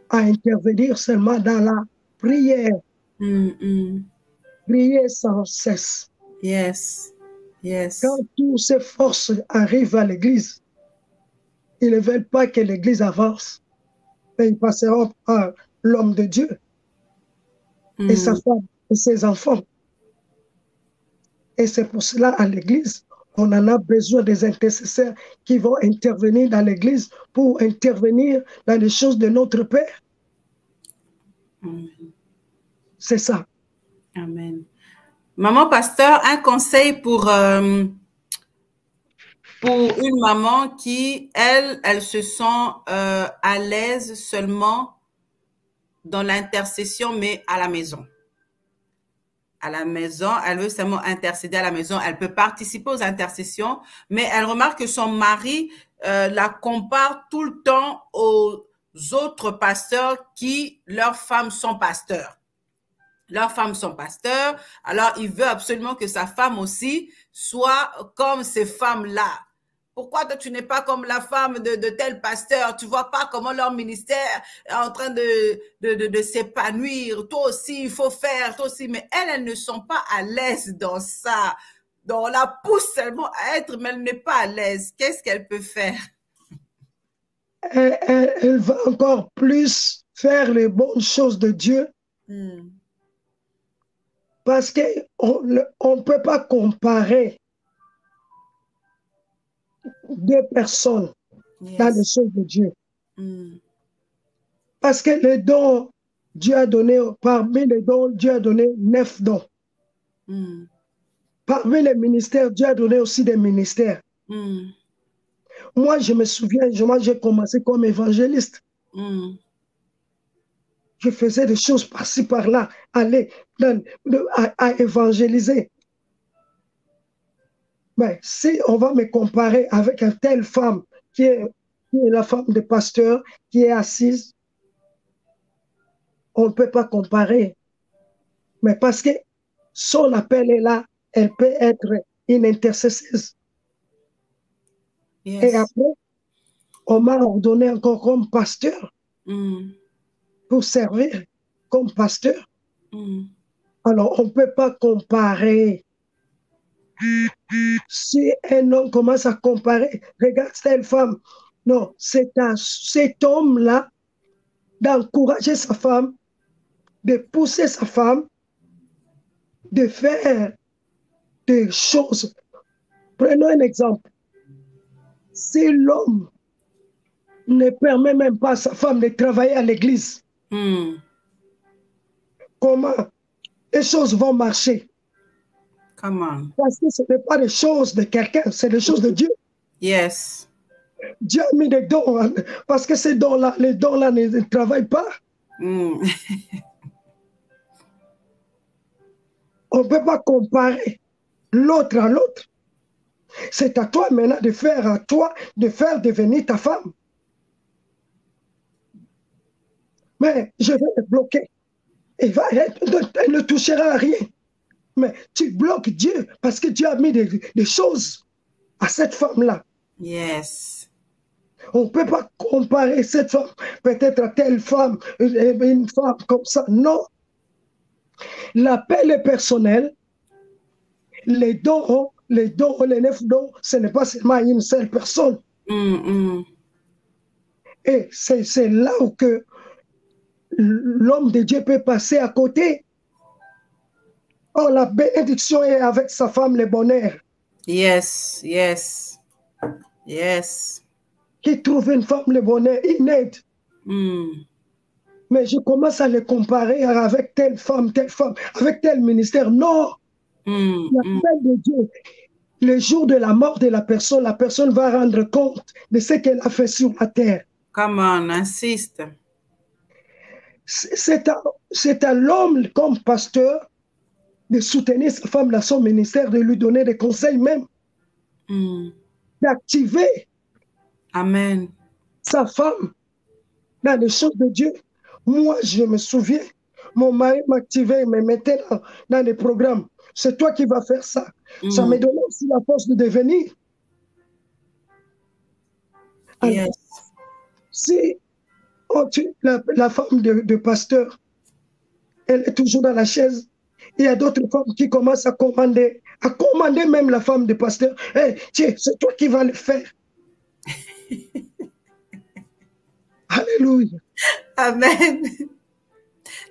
à intervenir seulement dans la prière. Prier sans cesse. Yes. Yes. Quand toutes ces forces arrivent à l'église, ils ne veulent pas que l'église avance. Mais ils passeront par l'homme de Dieu et sa femme et ses enfants. Et c'est pour cela, à l'église, on en a besoin des intercesseurs qui vont intervenir dans l'église pour intervenir dans les choses de notre Père. C'est ça. Amen. Maman pasteur, un conseil pour une maman qui, elle se sent à l'aise seulement dans l'intercession, mais à la maison. À la maison, elle veut seulement intercéder à la maison. Elle peut participer aux intercessions, mais elle remarque que son mari la compare tout le temps aux autres pasteurs qui, leurs femmes sont pasteurs. Leurs femmes sont pasteurs, alors il veut absolument que sa femme aussi soit comme ces femmes-là. Pourquoi toi, tu n'es pas comme la femme de tel pasteur? Tu vois pas comment leur ministère est en train de s'épanouir. Toi aussi, il faut faire, toi aussi. Mais elles ne sont pas à l'aise dans ça. Donc, on la pousse seulement à être, mais elle n'est pas à l'aise. Qu'est-ce qu'elle peut faire? Elle va encore plus faire les bonnes choses de Dieu parce qu'on ne peut pas comparer deux personnes dans les choses de Dieu. Parce que les dons, Dieu a donné, parmi les dons, Dieu a donné 9 dons. Parmi les ministères, Dieu a donné aussi des ministères. Moi, je me souviens, j'ai commencé comme évangéliste. Je faisais des choses par-ci, par-là, aller à évangéliser. Mais si on va me comparer avec une telle femme qui est la femme de pasteur, qui est assise, on ne peut pas comparer. Mais parce que son appel est là, elle peut être une intercesseuse. Et après, on m'a ordonné encore comme pasteur pour servir comme pasteur. Alors, on ne peut pas comparer. Si un homme commence à comparer, regarde telle femme. Non, c'est à cet homme-là d'encourager sa femme, de pousser sa femme, de faire des choses. Prenons un exemple. Si l'homme ne permet même pas à sa femme de travailler à l'église, comment les choses vont marcher? Parce que ce n'est pas des choses de quelqu'un, c'est des choses de Dieu. Yes. Dieu a mis des dons, parce que ces dons-là, les dons-là ne travaillent pas. On ne peut pas comparer l'autre à l'autre. C'est à toi maintenant de faire devenir ta femme. Mais je vais te bloquer. Elle ne touchera à rien. Mais tu bloques Dieu parce que Dieu a mis des choses à cette femme-là. Yes. On ne peut pas comparer cette femme peut-être à telle femme, une femme comme ça. Non. L'appel est personnel. Les dons, les 9 dons, ce n'est pas seulement une seule personne. Et c'est là où que l'homme de Dieu peut passer à côté. Oh, la bénédiction est avec sa femme, le bonheur. Yes, yes, yes. Qui trouve une femme, le bonheur, une aide. Mais je commence à le comparer avec telle femme, avec tel ministère. Non. L'appel de Dieu, le jour de la mort de la personne va rendre compte de ce qu'elle a fait sur la terre. Come on, insiste. C'est à l'homme comme pasteur de soutenir sa femme dans son ministère, de lui donner des conseils même, d'activer Amen. sa femme dans les choses de Dieu. Moi, je me souviens, mon mari m'activait, me mettait dans les programmes. C'est toi qui vas faire ça. Ça me donnait aussi la force de devenir. Alors, Yes. si la femme de pasteur, elle est toujours dans la chaise, il y a d'autres femmes qui commencent à commander même la femme de pasteur. Hey, tiens, c'est toi qui vas le faire. Alléluia. Amen.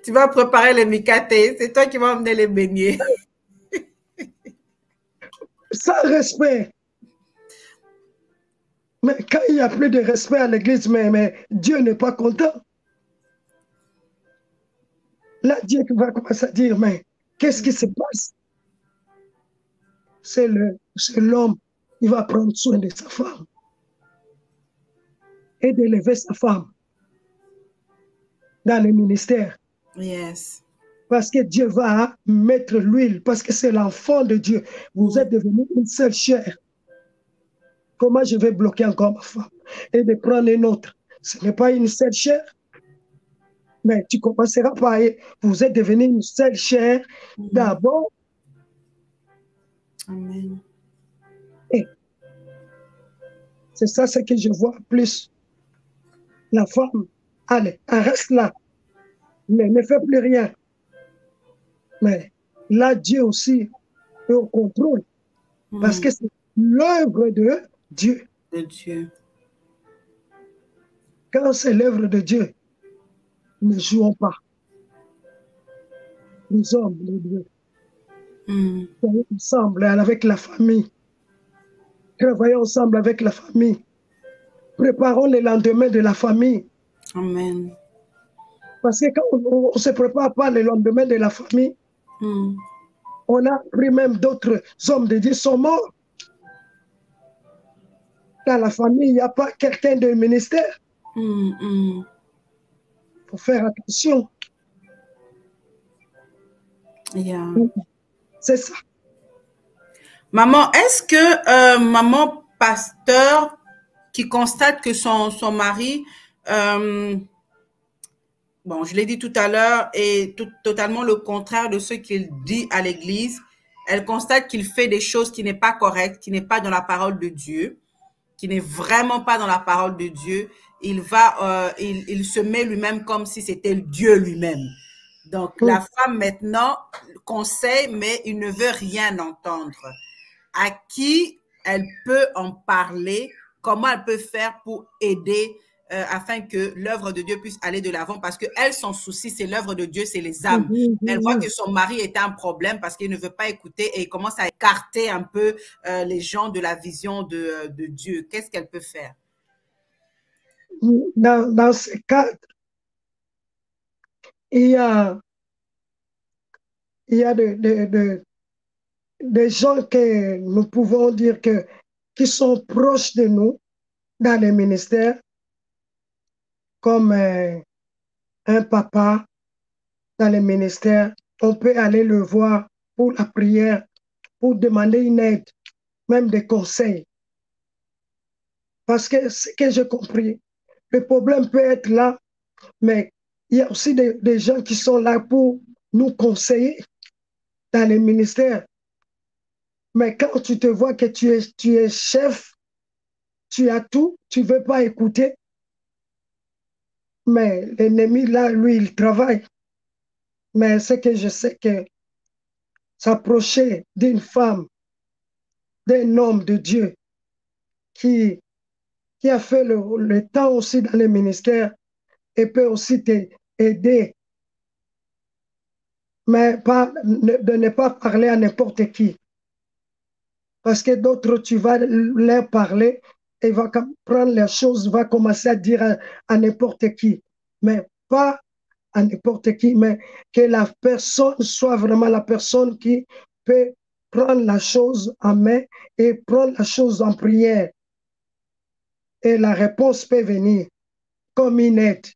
Tu vas préparer les micatés. C'est toi qui vas emmener les beignets. Sans respect. Mais quand il n'y a plus de respect à l'église, mais Dieu n'est pas content. Là, Dieu va commencer à dire, mais qu'est-ce qui se passe? C'est l'homme, il va prendre soin de sa femme et d'élever sa femme dans le ministère. Yes. Parce que Dieu va mettre l'huile, parce que c'est l'enfant de Dieu. Vous êtes devenu une seule chair. Comment je vais bloquer encore ma femme et de prendre une autre? Ce n'est pas une seule chair. Mais tu commenceras par, vous êtes devenu une seule chair d'abord. Amen. Et c'est ça ce que je vois plus. La femme, allez, elle reste là, mais ne fait plus rien. Mais là, Dieu aussi est au contrôle. Parce que c'est l'œuvre de Dieu. De Dieu. Quand c'est l'œuvre de Dieu, Ne jouons pas. Les hommes, les deux. Travaillons ensemble avec la famille. Travaillons ensemble avec la famille. Préparons le lendemain de la famille. Amen. Parce que quand on ne se prépare pas le lendemain de la famille, on a pris même d'autres hommes de Dieu sont morts. Dans la famille, il n'y a pas quelqu'un de ministère. Il faut faire attention. Yeah. C'est ça. Maman, est-ce que maman pasteur qui constate que son mari, bon, je l'ai dit tout à l'heure, est totalement le contraire de ce qu'il dit à l'église, elle constate qu'il fait des choses qui n'est pas correctes, qui n'est pas dans la parole de Dieu, qui n'est vraiment pas dans la parole de Dieu, il se met lui-même comme si c'était Dieu lui-même. Donc, la femme maintenant conseille, mais il ne veut rien entendre. À qui elle peut en parler? Comment elle peut faire pour aider afin que l'œuvre de Dieu puisse aller de l'avant? Parce que elle, son souci, c'est l'œuvre de Dieu, c'est les âmes. Elle voit que son mari est un problème parce qu'il ne veut pas écouter et il commence à écarter un peu les gens de la vision de Dieu. Qu'est-ce qu'elle peut faire? Dans ce cas, il y a des gens que nous pouvons dire qui sont proches de nous dans les ministères, comme un papa dans les ministères. On peut aller le voir pour la prière, pour demander une aide, même des conseils. Parce que ce que j'ai compris, le problème peut être là, mais il y a aussi des gens qui sont là pour nous conseiller dans les ministères. Mais quand tu te vois que tu es chef, tu as tout, tu ne veux pas écouter. Mais l'ennemi, là, lui, il travaille. Mais ce que je sais que s'approcher d'une femme, d'un homme de Dieu qui a fait le temps aussi dans les ministères et peut aussi t'aider. Mais de ne pas parler à n'importe qui. Parce que d'autres, tu vas leur parler et va prendre les choses, va commencer à dire à n'importe qui. Mais pas à n'importe qui, mais que la personne soit vraiment la personne qui peut prendre la chose en main et prendre la chose en prière. Et la réponse peut venir comme une aide.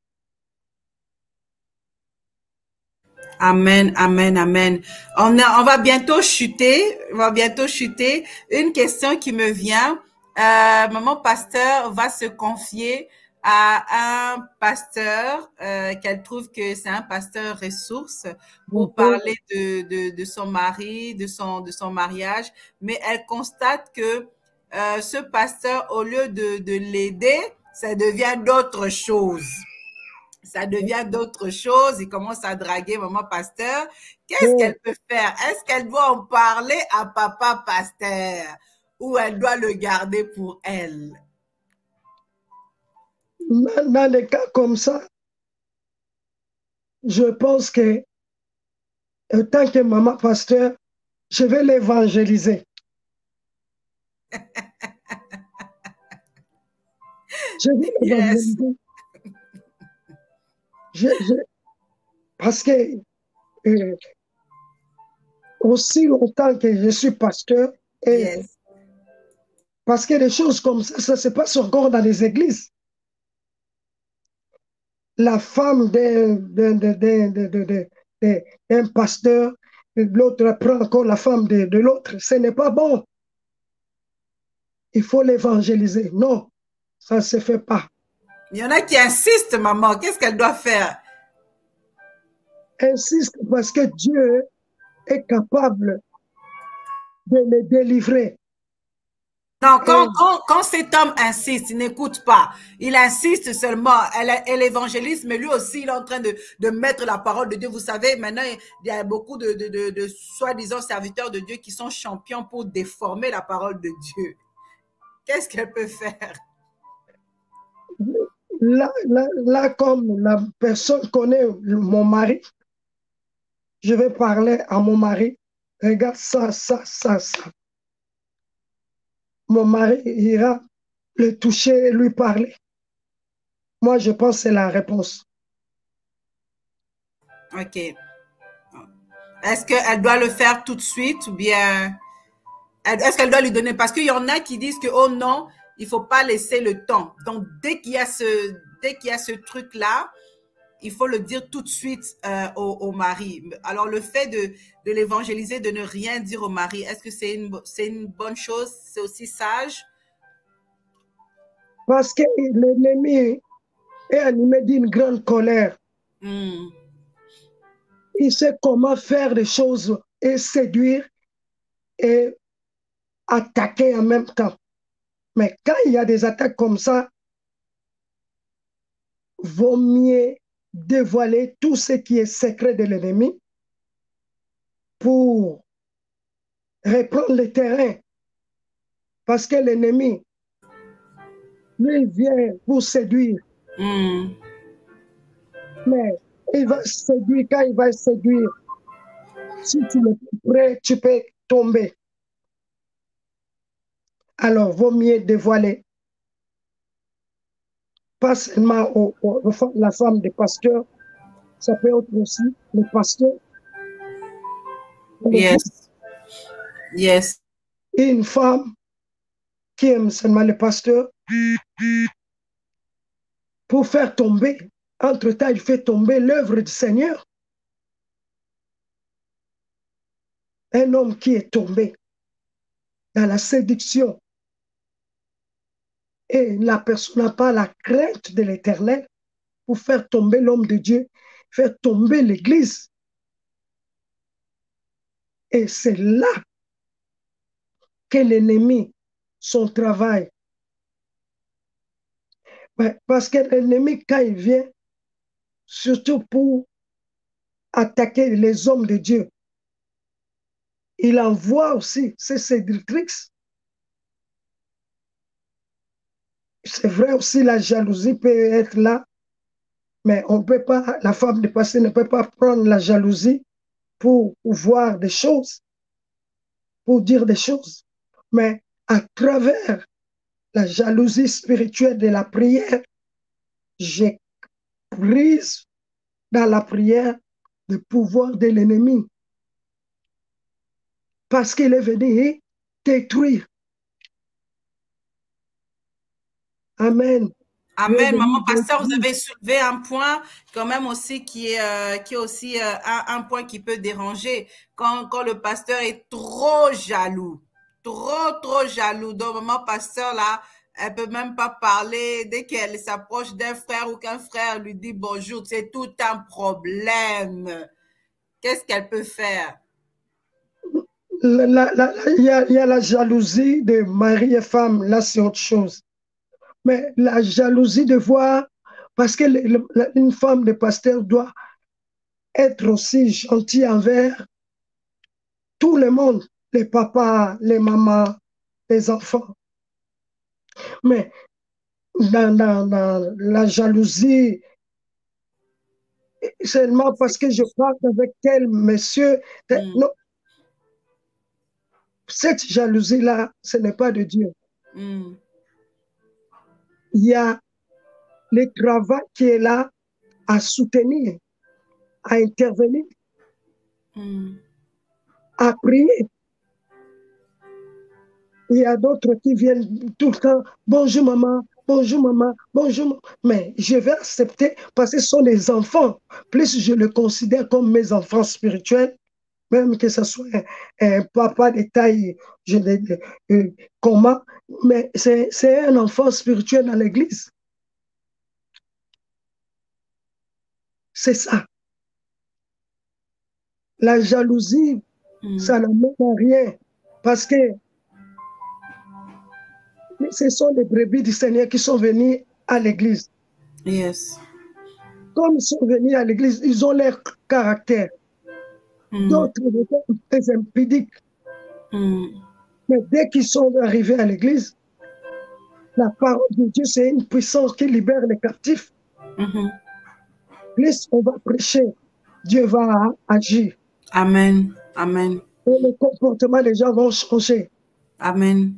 Amen, amen, amen. On va bientôt chuter. On va bientôt chuter. Une question qui me vient. Maman pasteur va se confier à un pasteur qu'elle trouve que c'est un pasteur ressource pour parler de son mari, de son mariage. Mais elle constate que ce pasteur, au lieu de l'aider, ça devient d'autres choses. Ça devient d'autres choses. Il commence à draguer maman pasteur. Qu'est-ce qu'elle peut faire? Est-ce qu'elle doit en parler à papa pasteur ou elle doit le garder pour elle? Dans des cas comme ça, je pense que en tant que maman pasteur, je vais l'évangéliser. Je vais l'évangéliser. Parce que aussi longtemps que je suis pasteur, et parce que des choses comme ça se passe encore dans les églises. La femme d'un pasteur, l'autre prend encore la femme de l'autre. Ce n'est pas bon. Il faut l'évangéliser. Non, ça ne se fait pas. Il y en a qui insistent, maman. Qu'est-ce qu'elle doit faire? Insiste parce que Dieu est capable de le délivrer. Non, quand cet homme insiste, il n'écoute pas. Il insiste seulement. Elle évangélise, mais lui aussi, il est en train de mettre la parole de Dieu. Vous savez, maintenant, il y a beaucoup de soi-disant serviteurs de Dieu qui sont champions pour déformer la parole de Dieu. Qu'est-ce qu'elle peut faire? Là, comme la personne connaît mon mari, je vais parler à mon mari. Regarde ça, ça, ça, ça. Mon mari ira le toucher et lui parler. Moi, je pense que c'est la réponse. OK. Est-ce qu'elle doit le faire tout de suite ou bien est-ce qu'elle doit lui donner? Parce qu'il y en a qui disent que, oh non, il ne faut pas laisser le temps. Donc, dès qu'il y a ce truc-là, il faut le dire tout de suite au mari. Alors, le fait de l'évangéliser, de ne rien dire au mari, est-ce que c'est une bonne chose? C'est aussi sage? Parce que l'ennemi est animé d'une grande colère. Mm. Il sait comment faire des choses et séduire et attaquer en même temps. Mais quand il y a des attaques comme ça, vaut mieux dévoiler tout ce qui est secret de l'ennemi pour reprendre le terrain. Parce que l'ennemi, lui, vient pour séduire. Mm. Mais il va séduire, quand il va séduire, si tu n'es pas prêt, tu peux tomber. Alors, vaut mieux dévoiler. Pas seulement la femme des pasteurs, ça peut être aussi le pasteur. Yes. Yes. Et une femme qui aime seulement le pasteur pour faire tomber. Entre-temps, il fait tomber l'œuvre du Seigneur. Un homme qui est tombé dans la séduction et la personne n'a pas la crainte de l'Éternel pour faire tomber l'homme de Dieu, faire tomber l'Église. Et c'est là que l'ennemi, son travail. Parce que l'ennemi, quand il vient, surtout pour attaquer les hommes de Dieu, il envoie aussi ses séductrices. C'est vrai aussi, la jalousie peut être là, mais on peut pas, la femme de pasteur ne peut pas prendre la jalousie pour voir des choses, pour dire des choses. Mais à travers la jalousie spirituelle de la prière, j'ai prise dans la prière le pouvoir de l'ennemi. Parce qu'il est venu détruire. Amen. Amen. Maman pasteur, vous avez soulevé un point quand même aussi qui est aussi un point qui peut déranger quand le pasteur est trop jaloux, trop jaloux. Donc maman pasteur là, elle peut même pas parler dès qu'elle s'approche d'un frère ou qu'un frère lui dit bonjour, c'est tout un problème. Qu'est-ce qu'elle peut faire? Il y a la jalousie de mari et femme, là c'est autre chose. Mais la jalousie de voir, parce qu'une femme de pasteur doit être aussi gentille envers tout le monde, les papas, les mamans, les enfants. Mais dans la jalousie, seulement parce que je parle avec tel monsieur, non. Cette jalousie-là, ce n'est pas de Dieu. Il y a le travail qui est là à soutenir, à intervenir, à prier. Il y a d'autres qui viennent tout le temps, bonjour maman, bonjour maman, bonjour maman. Mais je vais accepter parce que ce sont des enfants. Plus je le considère comme mes enfants spirituels, même que ce soit un papa de taille, comment, mais c'est un enfant spirituel dans l'église. C'est ça. La jalousie, ça n'amène à rien. Parce que ce sont les brebis du Seigneur qui sont venus à l'église. Yes. Comme ils sont venus à l'église, ils ont leur caractère. D'autres étaient impudiques. Mais dès qu'ils sont arrivés à l'église, La parole de Dieu, c'est une puissance qui libère les captifs. Plus on va prêcher, Dieu va agir. Amen. Amen. Et le comportement des gens vont changer. Amen.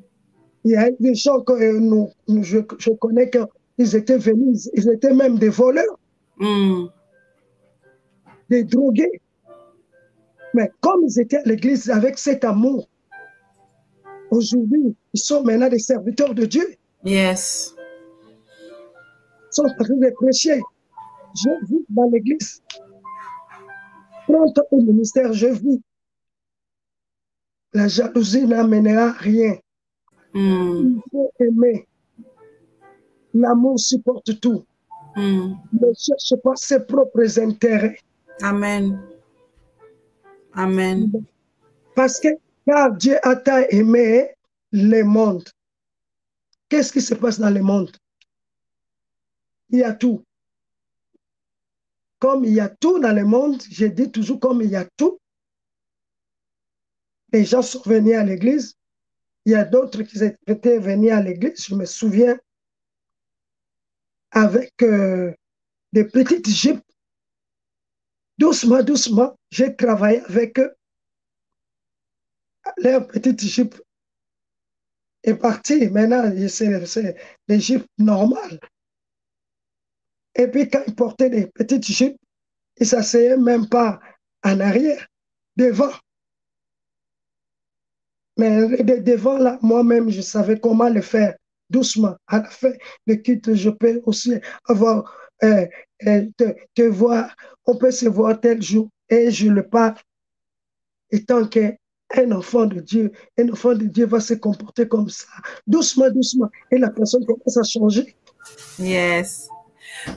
Il y a des gens que je connais qu'ils étaient venus, ils étaient même des voleurs, des drogués. Mais comme ils étaient à l'église avec cet amour, aujourd'hui, ils sont maintenant des serviteurs de Dieu. Yes. Ils sont en train de prêcher. Je vis dans l'église. 30 ans au ministère, je vis. La jalousie n'amènera rien. Il faut aimer. L'amour supporte tout. Ne cherche pas ses propres intérêts. Amen. Amen. Parce que car Dieu a tant aimé le monde. Qu'est-ce qui se passe dans le monde? Il y a tout. Comme il y a tout dans le monde, je dis toujours comme il y a tout. Les gens sont venus à l'église. Il y a d'autres qui étaient venus à l'église. Je me souviens avec des petites jupes. Doucement, doucement, j'ai travaillé avec eux. Leur petite jupe est partie. Maintenant, c'est des jupes normales. Et puis, quand ils portaient des petites jupes, ils ne s'asseyaient même pas en arrière, devant. Mais devant, là, moi-même, je savais comment le faire, doucement. À la fin de quitte, je peux aussi avoir, te voir, on peut se voir tel jour, et je le parle. Et tant qu'un enfant de Dieu va se comporter comme ça, doucement, doucement, et la personne commence à changer. Yes.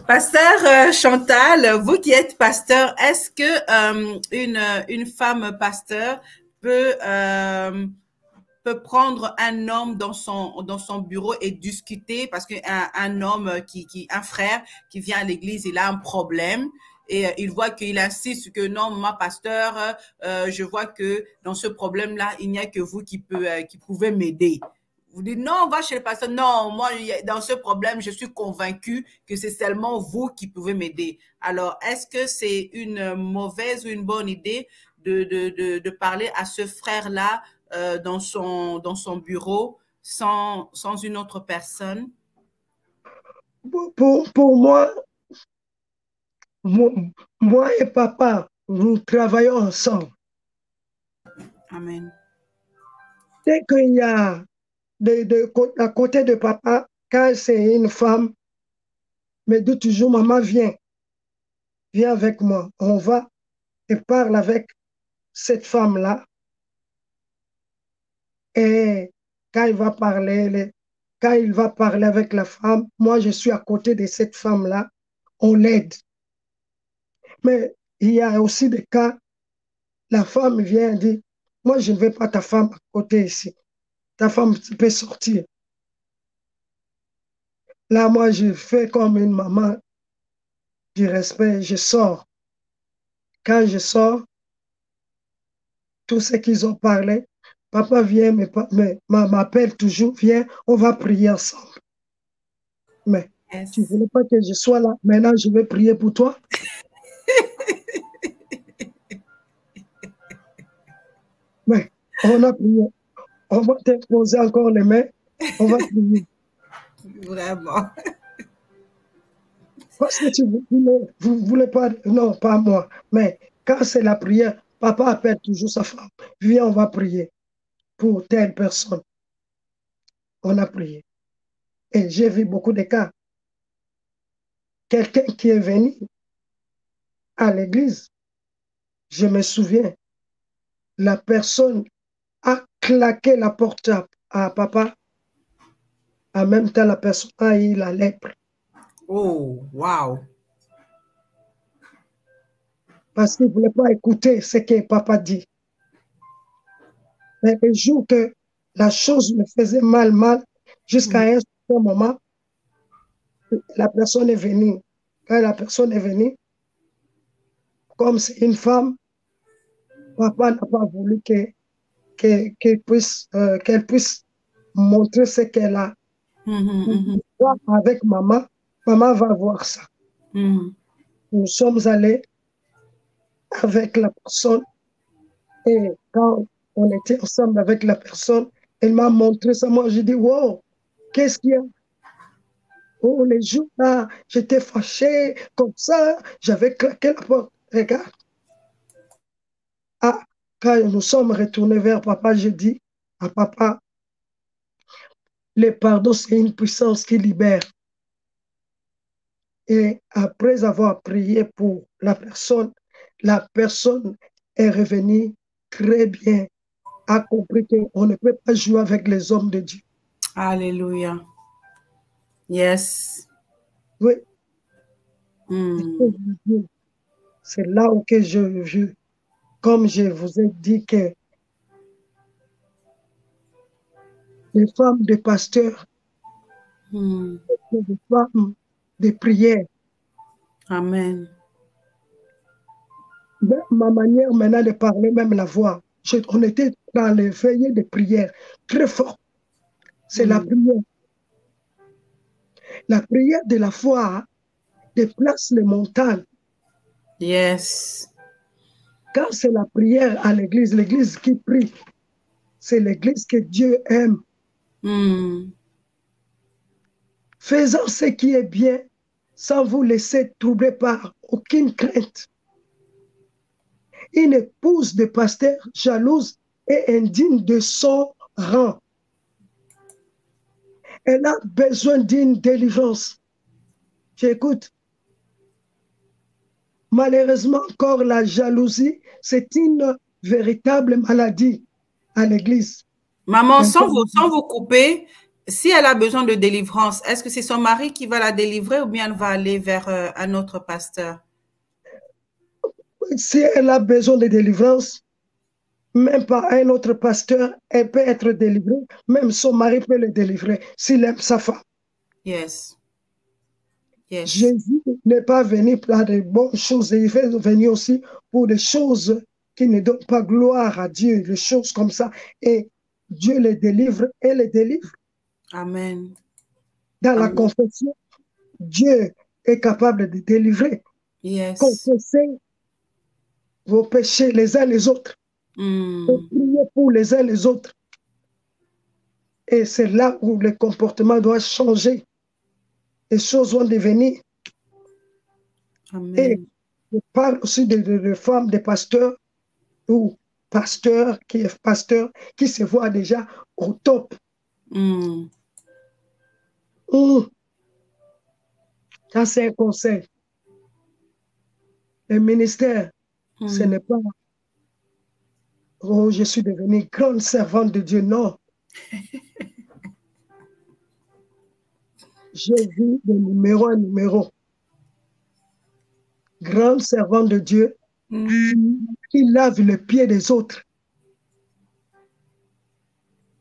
Pasteur Chantal, vous qui êtes pasteur, est-ce que une femme pasteur peut prendre un homme dans son bureau et discuter parce qu'un homme un frère qui vient à l'église, il a un problème et il voit qu'il insiste que non, ma pasteur, je vois que dans ce problème-là, il n'y a que vous qui pouvez m'aider. Vous dites non, on va chez le pasteur. Non, moi, dans ce problème, je suis convaincue que c'est seulement vous qui pouvez m'aider. Alors, est-ce que c'est une mauvaise ou une bonne idée de parler à ce frère-là dans son bureau sans une autre personne? Pour moi et papa, nous travaillons ensemble. Amen. Dès qu'il y a à côté de papa, quand c'est une femme, me dit toujours, maman, viens avec moi. On va et parle avec cette femme-là. Et quand il va parler avec la femme, moi, je suis à côté de cette femme-là, on l'aide. Mais il y a aussi des cas, la femme vient et dit, moi, je ne veux pas ta femme à côté ici. Ta femme peut sortir. Là, moi, je fais comme une maman du respect, je sors. Quand je sors, tout ce qu'ils ont parlé, papa vient, m'appelle toujours, viens, on va prier ensemble. Mais yes. Tu ne voulais pas que je sois là, maintenant je vais prier pour toi. Mais on a prié. On va te poser encore les mains, on va prier. Vraiment. Parce que vous voulez pas, non, pas moi, mais quand c'est la prière, papa appelle toujours sa femme. Viens, on va prier pour telle personne. On a prié. Et j'ai vu beaucoup de cas. Quelqu'un qui est venu à l'église, je me souviens, la personne a claqué la porte à papa. En même temps, la personne a eu la lèpre. Oh, wow. Parce qu'il ne voulait pas écouter ce que papa dit. Mais le jour que la chose me faisait mal, jusqu'à un certain moment, la personne est venue. Quand la personne est venue, comme c'est une femme, papa n'a pas voulu qu'elle puisse montrer ce qu'elle a. Avec maman, maman va voir ça. Nous sommes allés avec la personne et quand on était ensemble avec la personne, elle m'a montré ça. Moi, j'ai dit, wow, qu'est-ce qu'il y a? Oh, les jours là, j'étais fâchée comme ça, j'avais claqué la porte. Regarde. Ah, quand nous sommes retournés vers papa, j'ai dit à papa, le pardon, c'est une puissance qui libère. Et après avoir prié pour la personne est revenue très bien, a compris qu'on ne peut pas jouer avec les hommes de Dieu. Alléluia. Yes. Oui. C'est là où que comme je vous ai dit que les femmes de pasteurs, les femmes de prière. Amen. Ma manière maintenant de parler, même la voix, on était dans les veillées de prière très fort. C'est la prière. La prière de la foi déplace les montagnes. Yes. Quand c'est la prière à l'église qui prie, c'est l'église que Dieu aime. Faisant ce qui est bien, sans vous laisser troubler par aucune crainte. Une épouse de pasteur jalouse et indigne de son rang. Elle a besoin d'une délivrance. J'écoute. Malheureusement, encore la jalousie, c'est une véritable maladie à l'église. Maman, sans vous couper, si elle a besoin de délivrance, est-ce que c'est son mari qui va la délivrer ou bien elle va aller vers un autre pasteur? Si elle a besoin de délivrance, même par un autre pasteur, elle peut être délivrée. Même son mari peut le délivrer s'il aime sa femme. Yes. Yes. Jésus n'est pas venu pour des bonnes choses, il est venu aussi pour des choses qui ne donnent pas gloire à Dieu, des choses comme ça. Et Dieu les délivre et les délivre. Amen. Dans la confession, Dieu est capable de délivrer. Yes. Confessez vos péchés les uns les autres. Et priez pour les uns les autres. Et c'est là où le comportement doit changer. Les choses vont devenir. Amen. Et je parle aussi de femmes, de pasteurs ou pasteur qui se voit déjà au top. Ça, c'est un conseil. Le ministère, ce n'est pas oh, je suis devenue grande servante de Dieu. Non. J'ai vu de numéro en numéro. Grande servante de Dieu qui lave le pied des autres.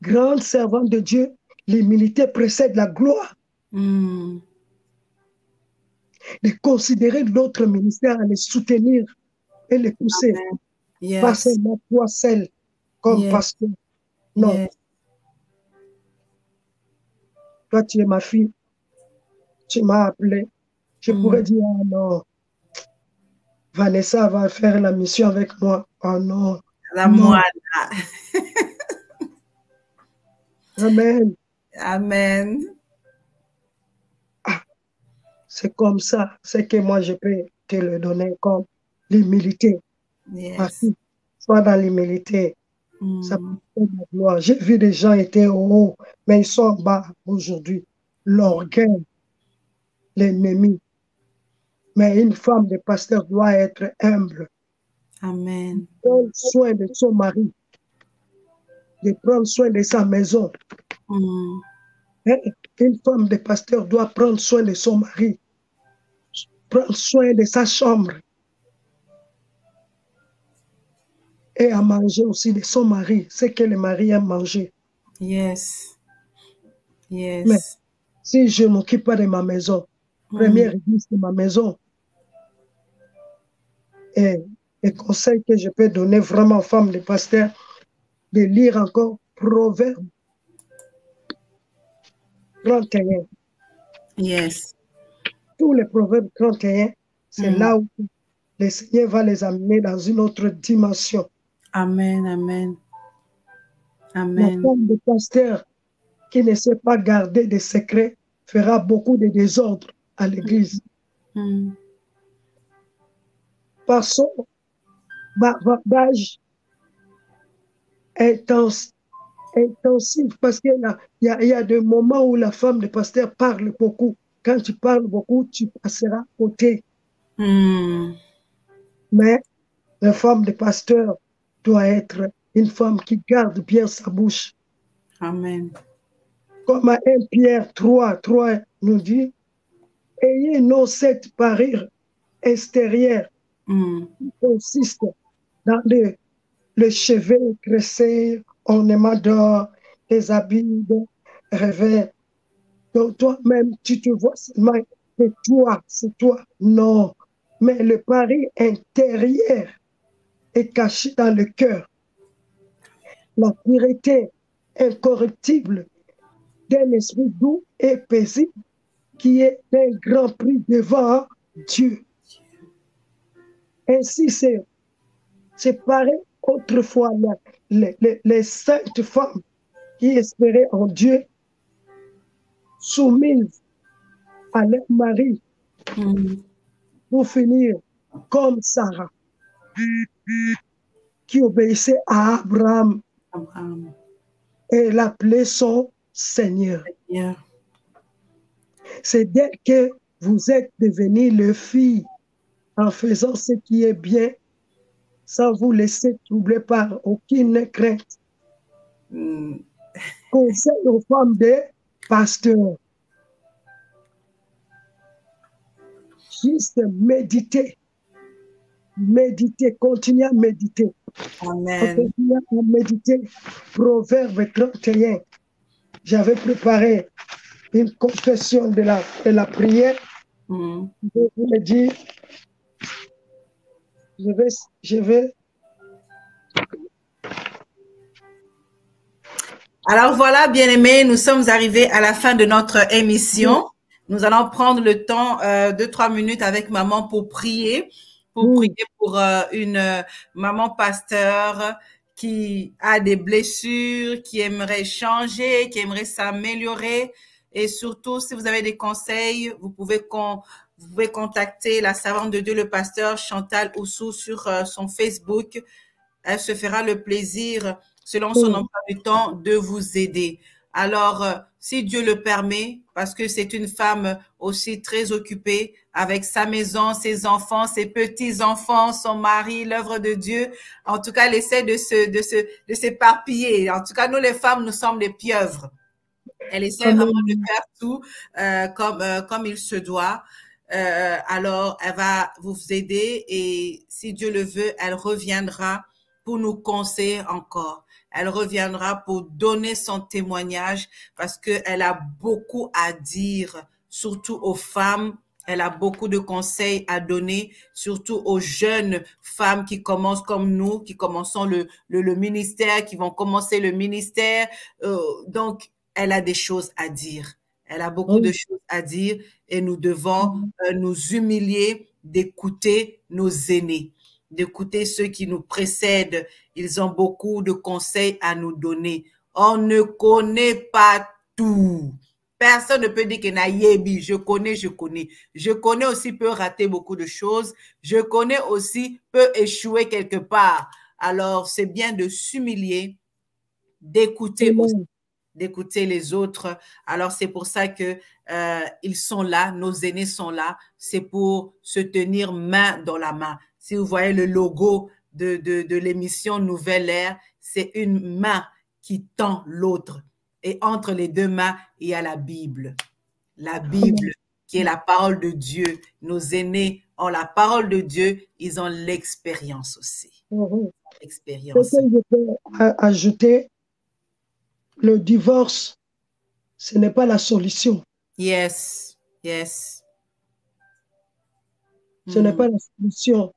Grande servante de Dieu, l'humilité précède la gloire. De considérer l'autre ministère, à les soutenir et les pousser. Yes. Pas seulement toi seul comme pasteur. Non. Yes. Toi, tu es ma fille. Tu m'as appelé. Je pourrais dire, oh non, Vanessa va faire la mission avec moi. Oh non. La moine. Amen. Amen. Ah, c'est comme ça. C'est que moi, je peux te le donner comme l'humilité. Yes. Sois dans l'humilité. Ça peut faire la gloire. J'ai vu des gens étaient au haut, mais ils sont en bas aujourd'hui. L'orgueil, l'ennemi. Mais une femme de pasteur doit être humble. Amen. Prendre soin de son mari. De prendre soin de sa maison. Une femme de pasteur doit prendre soin de son mari. Prendre soin de sa chambre. Et à manger aussi de son mari. C'est que le mari aime manger. Yes. Yes. Mais si je ne m'occupe pas de ma maison, première église de ma maison, et le conseil que je peux donner vraiment aux femmes de pasteur, de lire encore Proverbes. 31. Yes. Tous les proverbes 31, c'est là où le Seigneur va les amener dans une autre dimension. Amen, amen. La Amen. femme de pasteur qui ne sait pas garder des secrets fera beaucoup de désordre à l'église. Par son bavardage intensif, parce qu'il y a des moments où la femme de pasteur parle beaucoup. Quand tu parles beaucoup, tu passeras à côté. Mais la femme de pasteur doit être une femme qui garde bien sa bouche. Amen. Comme à 1 Pierre 3 nous dit, ayez non cette parure extérieure qui consiste dans le cheveux cressé, ornements d'or, les habits de revers. Donc toi-même, tu te vois seulement, c'est toi. Non, mais le pari intérieur est caché dans le cœur. La pureté incorruptible d'un esprit doux et paisible qui est un grand prix devant Dieu. Ainsi, c'est pareil autrefois les saintes femmes qui espéraient en Dieu, soumises à leur mari, pour finir comme Sarah, qui obéissait à Abraham et l'appelait son Seigneur. Yeah. C'est d'elle que vous êtes devenus le fils en faisant ce qui est bien, sans vous laisser troubler par aucune crainte. Conseil aux femmes des pasteurs. Juste méditer. Méditer, continuez à méditer. Amen. Continuez à méditer. Proverbe 31. J'avais préparé une confession de la prière. Je vous le dire. Je vais. Alors voilà, bien-aimés, nous sommes arrivés à la fin de notre émission. Nous allons prendre le temps de 3 minutes avec maman pour prier pour une maman pasteur qui a des blessures, qui aimerait changer, qui aimerait s'améliorer. Et surtout, si vous avez des conseils, vous pouvez contacter la servante de Dieu, le pasteur Chantal Oussou, sur son Facebook. Elle se fera le plaisir, selon son emploi du temps, de vous aider. Alors, si Dieu le permet, parce que c'est une femme aussi très occupée avec sa maison, ses enfants, ses petits-enfants, son mari, l'œuvre de Dieu, en tout cas, elle essaie de s'éparpiller. En tout cas, nous, les femmes, nous sommes des pieuvres. Elle essaie vraiment de faire tout comme il se doit. Alors, elle va vous aider et si Dieu le veut, elle reviendra pour nous conseiller encore. Elle reviendra pour donner son témoignage parce qu'elle a beaucoup à dire, surtout aux femmes. Elle a beaucoup de conseils à donner, surtout aux jeunes femmes qui commencent comme nous, qui commençons le ministère, qui vont commencer le ministère. Donc, elle a des choses à dire. Elle a beaucoup de choses à dire et nous devons nous humilier d'écouter nos aînés, d'écouter ceux qui nous précèdent. Ils ont beaucoup de conseils à nous donner. On ne connaît pas tout. Personne ne peut dire que naïebi, je connais. Je connais aussi peut rater beaucoup de choses. Je connais aussi peut échouer quelque part. Alors, c'est bien de s'humilier, d'écouter aussi, d'écouter les autres. Alors, c'est pour ça que ils sont là, nos aînés sont là. C'est pour se tenir main dans la main. Si vous voyez le logo de l'émission Nouvelle Ère, c'est une main qui tend l'autre. Et entre les deux mains, il y a la Bible. La Bible qui est la parole de Dieu. Nos aînés ont la parole de Dieu, ils ont l'expérience aussi. L'expérience. Ce que je peux ajouter, le divorce, ce n'est pas la solution. Yes, yes. Ce n'est pas la solution.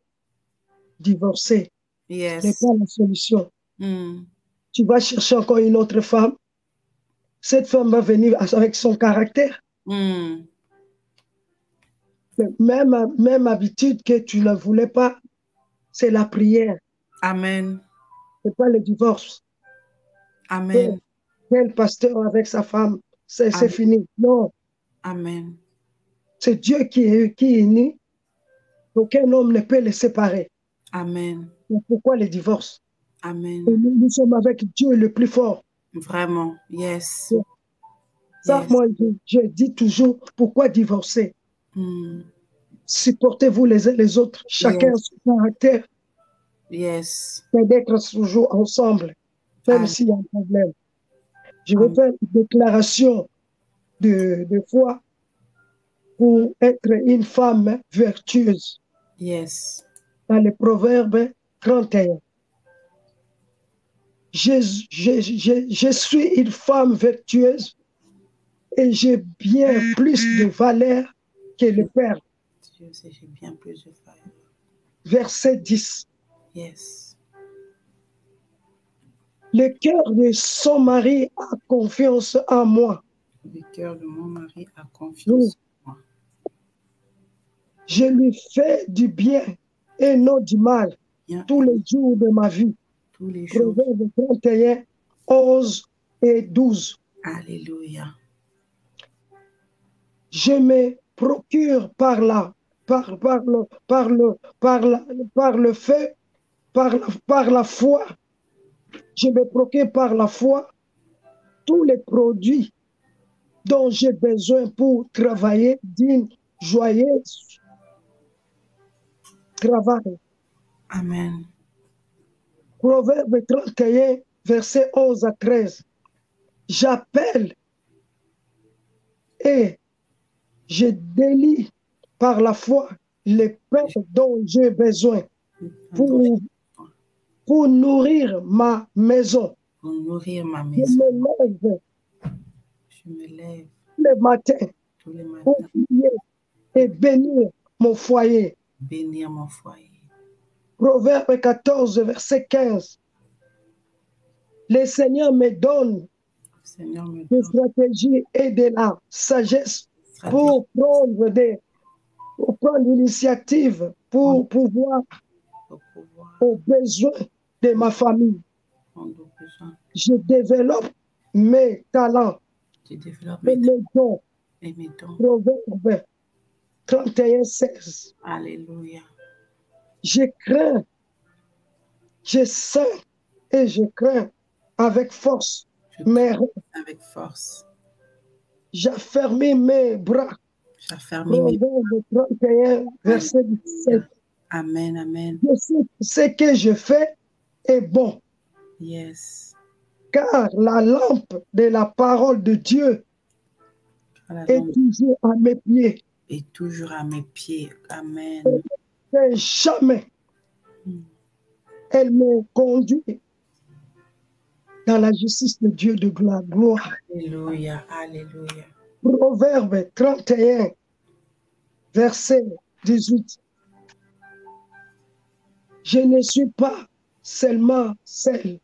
Divorcer. Yes. Ce n'est pas la solution. Tu vas chercher encore une autre femme. cette femme va venir avec son caractère. Mm. Même habitude que tu ne voulais pas, c'est la prière. Amen. C'est pas le divorce. Amen. Quel pasteur avec sa femme, c'est Amen. fini. Non, Amen. c'est Dieu qui est né. Aucun homme ne peut les séparer. Amen. Mais pourquoi le divorce? Amen. Et nous sommes avec Dieu le plus fort. Vraiment. Yes. Ça, Yes. moi, je dis toujours, pourquoi divorcer? Mm. Supportez-vous les uns les autres, chacun Yes. son caractère, Yes. et d'être toujours ensemble, même Amen. s'il y a un problème. Je vais Amen. faire une déclaration de foi pour être une femme vertueuse. Yes. Dans le Proverbe 31. Je suis une femme vertueuse et j'ai bien plus de valeur que le Père. Dieu sait, j'ai bien plus de fire. Verset 10. Yes. Le cœur de son mari a confiance en moi. Le cœur de mon mari a confiance en moi. Je lui fais du bien et non du mal Bien tous les jours de ma vie. tous les jours. Proverbe 31, 11 et 12. Alléluia. Je me procure par le feu, par la foi. Je me procure par la foi tous les produits dont j'ai besoin pour travailler d'une joyeuse travail. Amen. Proverbe 31, verset 11 à 13. J'appelle et je délie par la foi les pains dont j'ai besoin pour nourrir ma maison. Pour nourrir ma Je maison. me lève Je me lève le matin tous les matins pour prier et bénir mon foyer. bénir mon foyer. Proverbe 14, verset 15. Le Seigneur me donne Le Seigneur me des donne stratégies et de la sagesse stratégie pour prendre l'initiative, pour pouvoir pour pouvoir aux besoins de ma famille. prendre au besoin. Je développe mes talents Je développe et mes mes dons. et mes dons. Proverbe 31, 16. Alléluia. Je crains, je sens et je crains avec force Je mes prie avec force. j'affermis mes bras. J'affermis mes Proverbe 31, verset 17. Amen, amen. Je sais que ce que je fais est bon, Yes. car la lampe de la parole de Dieu La est lampe toujours à mes pieds. est toujours à mes pieds. Amen. Et jamais Mm. elle me conduit dans la justice de Dieu de gloire. Alléluia, alléluia. Proverbe 31, verset 18. Je ne suis pas seulement seul,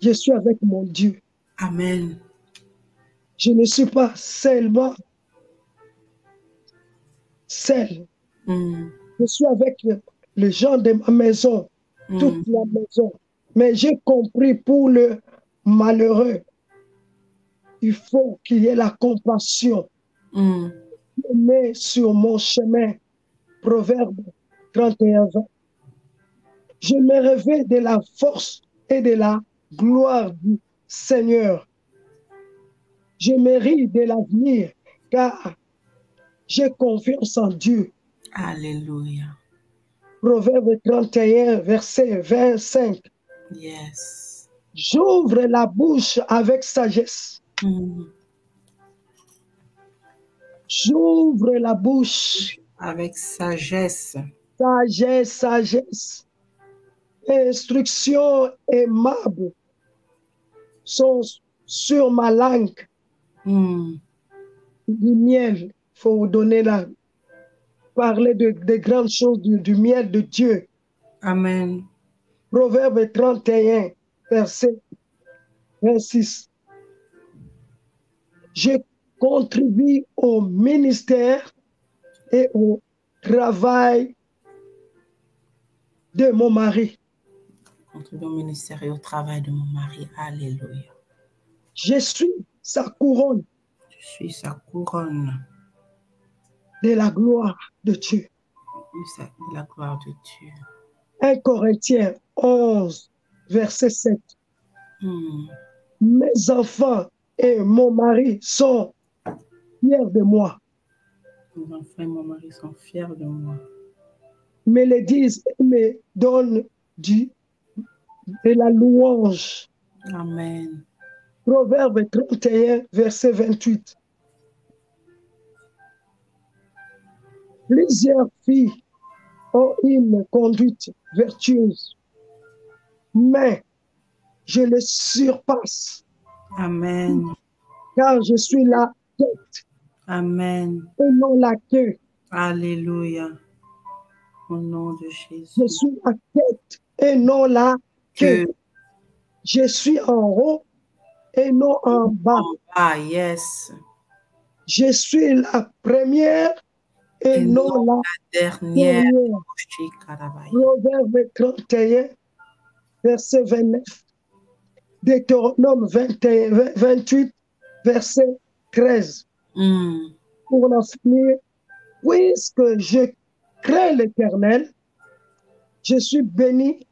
je suis avec mon Dieu. Amen. Je ne suis pas seulement seul, Mm. je suis avec les gens de ma maison, toute la maison. Mais j'ai compris pour le malheureux, il faut qu'il y ait la compassion. Mm. Je mets sur mon chemin, Proverbe 31, 20. Je me réveille de la force et de la gloire du Seigneur. Je me ris de l'avenir, car j'ai confiance en Dieu. Alléluia. Proverbe 31, verset 25. Yes. J'ouvre la bouche avec sagesse. Mm. J'ouvre la bouche. Avec sagesse. Sagesse, sagesse. Instruction aimable sont sur ma langue. Mm. Du miel, il faut vous donner la... Parler de grandes choses, du miel de Dieu. Amen. Proverbe 31, verset 26. Je contribue au ministère et au travail de mon mari. Contribue au ministère et au travail de mon mari. Alléluia. Je suis sa couronne Je suis sa couronne de la gloire de Dieu. de la gloire de Dieu. 1 Corinthiens 11, verset 7. Mes enfants et mon mari sont fiers de moi. Mes enfants et mon mari sont fiers de moi. Me le disent et me donnent de la louange. Amen. Proverbe 31, verset 28. Plusieurs filles ont une conduite vertueuse, mais je le surpasse. Amen. Car je suis la tête. Amen. Et non la queue. Alléluia. Au nom de Jésus. Je suis la tête et non la queue. Je suis en haut et non en bas. Ah, yes. Je suis la première et non la dernière. Proverbe 31, verset 29. Deutéronome 28, verset 13. Pour en finir, puisque je crains l'Éternel, je suis béni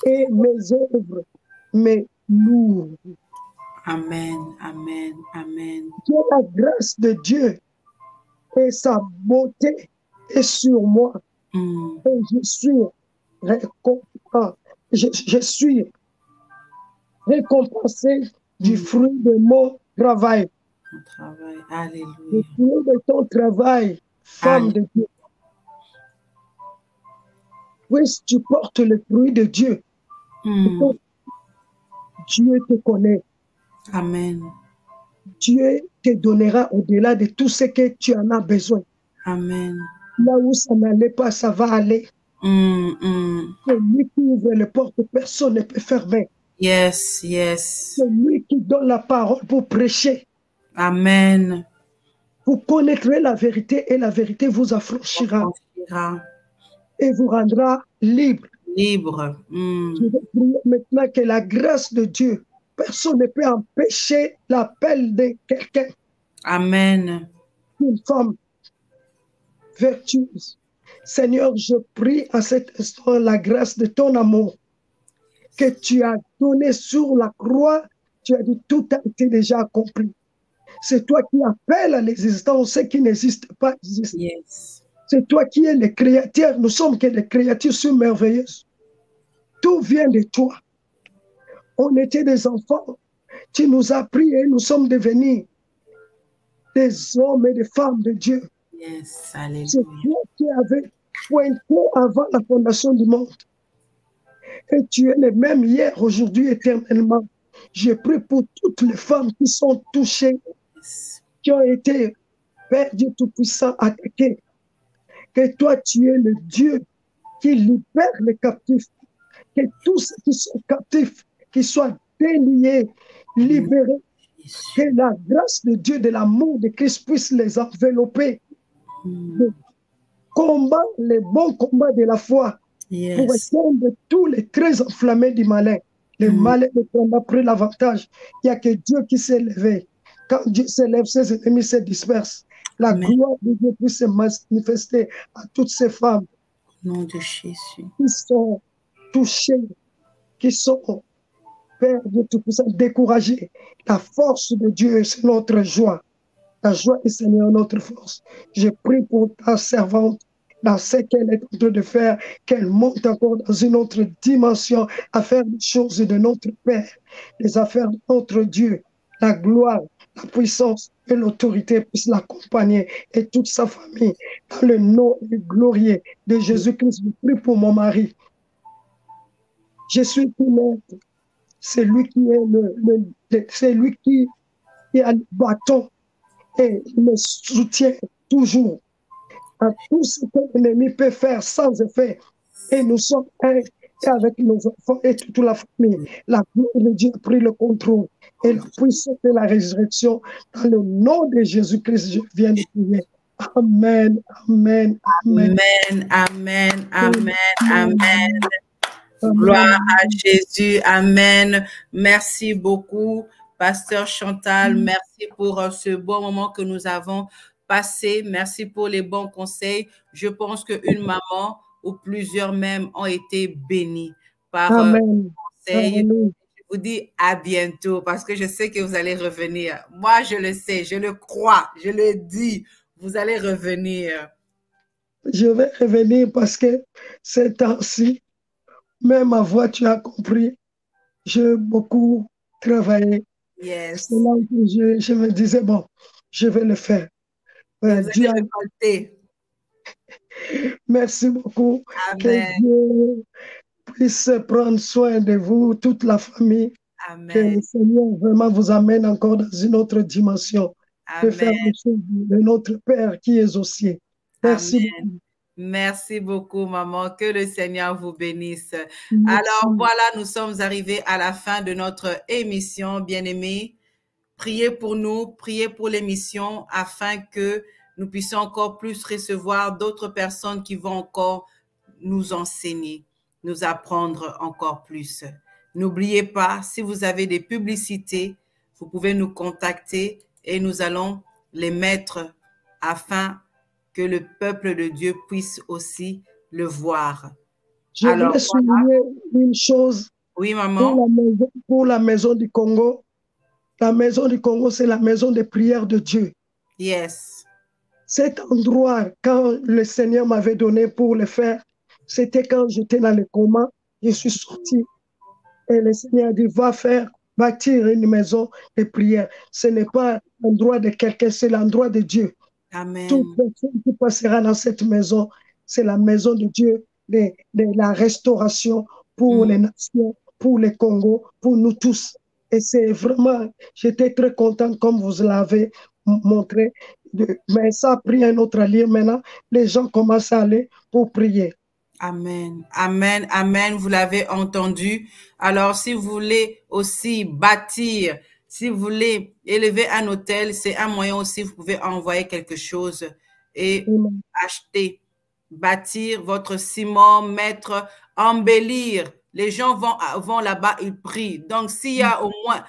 et mes œuvres me louent. Amen, amen, amen. Que la grâce de Dieu et sa beauté est sur moi. Et je suis récompensé du fruit de mon travail. Alléluia. Le fruit de ton travail, femme de Dieu. Puisque tu portes le fruit de Dieu, Dieu te connaît. Amen. Dieu te donnera au-delà de tout ce que tu en as besoin. Amen. Là où ça n'allait pas, ça va aller. C'est lui qui ouvre les portes, personne ne peut fermer. Yes, yes. C'est lui qui donne la parole pour prêcher. Amen. Vous connaîtrez la vérité et la vérité vous affranchira et vous rendra libre. Libre. Je vais prier maintenant que la grâce de Dieu, personne ne peut empêcher l'appel de quelqu'un. Amen. Une femme vertueuse. Seigneur, je prie à cet instant la grâce de ton amour que tu as donné sur la croix. Tu as dit tout a été déjà accompli. C'est toi qui appelles à l'existence ce qui n'existe pas. Yes. C'est toi qui es le créateur. Nous sommes que des créatures merveilleuses. Tout vient de toi. On était des enfants. Tu nous as pris et nous sommes devenus des hommes et des femmes de Dieu. Yes. C'est toi qui avais pointé avant la fondation du monde. Et tu es le même hier, aujourd'hui, éternellement. Je prie pour toutes les femmes qui sont touchées, qui ont été, Père Dieu Tout-Puissant, attaquées. Que toi, tu es le Dieu qui libère les captifs. Que tous ceux qui sont captifs, qui soient déliés, libérés. Que la grâce de Dieu, de l'amour de Christ puisse les envelopper. De combattre les bons combats de la foi. Pour éteindre tous les traits enflammés du malin. Le malin ne prendra plus l'avantage. Il n'y a que Dieu qui s'est levé. Quand Dieu s'élève, ses ennemis se dispersent. La gloire de Dieu puisse se manifester à toutes ces femmes. Au nom de Jésus. Qui sont touchées, qui sont, Père Dieu Tout-Puissant, découragées. La force de Dieu, c'est notre joie. La joie du Seigneur, notre force. Je prie pour ta servante, dans ce qu'elle est en train de faire, qu'elle monte encore dans une autre dimension à faire les choses de notre Père, les affaires de notre Dieu. La gloire, la puissance et l'autorité puissent l'accompagner et toute sa famille. Dans le nom glorieux de Jésus-Christ, je prie pour mon mari. Je suis tout maître. C'est lui qui est c'est lui qui a le bâton et il me soutient toujours à tout ce que l'ennemi peut faire sans effet. Et nous sommes un et avec nos enfants et toute la famille. La gloire de Dieu a pris le contrôle et la puissance de la résurrection. Dans le nom de Jésus-Christ, je viens de prier. Amen, amen, amen. Amen, amen, amen, amen. Gloire à Jésus, amen. Merci beaucoup, Pasteur Chantal. Merci pour ce bon moment que nous avons passé. Merci pour les bons conseils. Je pense qu'une maman ou plusieurs même ont été bénis par conseils. Je vous dis à bientôt parce que je sais que vous allez revenir. Moi, je le sais, je le crois, je le dis. Vous allez revenir. Je vais revenir parce que ces temps-ci, même ma voix, tu as compris, j'ai beaucoup travaillé. Yes. C'est là que je me disais, bon, je vais le faire. Dieu a récolté. Merci beaucoup. Amen. Que Dieu puisse prendre soin de vous, toute la famille. Amen. Que le Seigneur vraiment vous amène encore dans une autre dimension. Amen. De faire les choses de notre Père qui est aux cieux. Merci beaucoup. Merci beaucoup, maman. Que le Seigneur vous bénisse. Merci. Alors, voilà, nous sommes arrivés à la fin de notre émission, bien-aimés. Priez pour nous, priez pour l'émission afin que nous puissions encore plus recevoir d'autres personnes qui vont encore nous enseigner, nous apprendre encore plus. N'oubliez pas, si vous avez des publicités, vous pouvez nous contacter et nous allons les mettre afin que le peuple de Dieu puisse aussi le voir. Je voulais souligner une chose. Oui, maman. Pour la maison du Congo. La maison du Congo, c'est la maison de prière de Dieu. Yes. Cet endroit, quand le Seigneur m'avait donné pour le faire, c'était quand j'étais dans le coma, je suis sorti. Et le Seigneur a dit, va bâtir une maison de prière. Ce n'est pas l'endroit de quelqu'un, c'est l'endroit de Dieu. Amen. Toute personne qui passera dans cette maison, c'est la maison de Dieu, de la restauration pour les nations, pour le Congo, pour nous tous. Et c'est vraiment, j'étais très contente comme vous l'avez montré. Mais ça a pris un autre allure maintenant. Les gens commencent à aller pour prier. Amen, amen, amen. Vous l'avez entendu. Alors, si vous voulez aussi bâtir, si vous voulez élever un hôtel, c'est un moyen aussi. Vous pouvez envoyer quelque chose et acheter, bâtir votre ciment, mettre, embellir. Les gens vont là-bas, ils prient. Donc, s'il y a au moins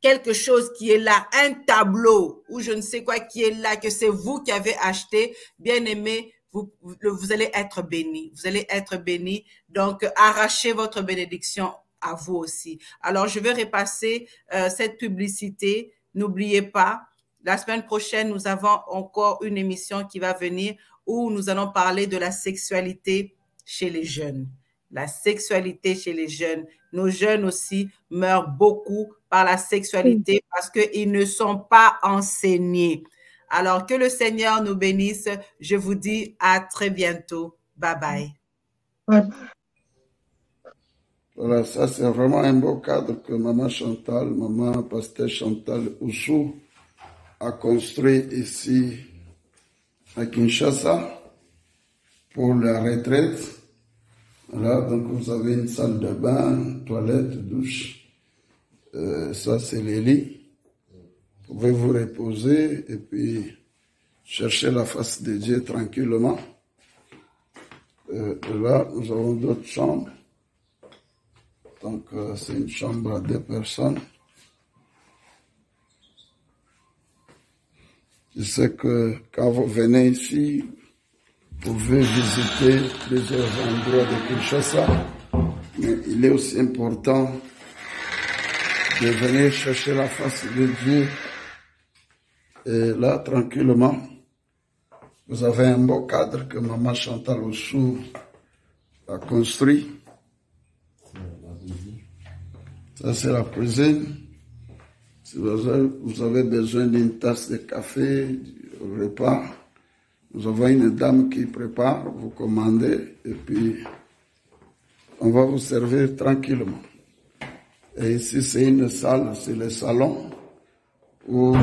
quelque chose qui est là, un tableau ou je ne sais quoi qui est là, que c'est vous qui avez acheté, bien aimé, vous allez être bénis. Vous allez être bénis. Donc, arrachez votre bénédiction à vous aussi. Alors, je vais repasser cette publicité. N'oubliez pas, la semaine prochaine, nous avons encore une émission qui va venir où nous allons parler de la sexualité chez les jeunes. La sexualité chez les jeunes. Nos jeunes aussi meurent beaucoup par la sexualité parce qu'ils ne sont pas enseignés. Alors, que le Seigneur nous bénisse. Je vous dis à très bientôt. Bye bye. Bye. Voilà, ça c'est vraiment un beau cadre que maman Chantal, maman Pasteur Chantal Oussou a construit ici à Kinshasa pour la retraite. Voilà, donc vous avez une salle de bain, toilette, douche. Ça, c'est les lits. Vous pouvez vous reposer et puis chercher la face de Dieu tranquillement. Là, nous avons d'autres chambres. Donc, c'est une chambre à 2 personnes. Je sais que quand vous venez ici, vous pouvez visiter plusieurs endroits de Kinshasa, mais il est aussi important de venir chercher la face de Dieu. Et là, tranquillement, vous avez un beau cadre que maman Chantal Oussou a construit. Ça, c'est la cuisine. Si vous avez besoin d'une tasse de café, du repas, nous avons une dame qui prépare, vous commandez, et puis on va vous servir tranquillement. Et ici, c'est une salle, c'est le salon, où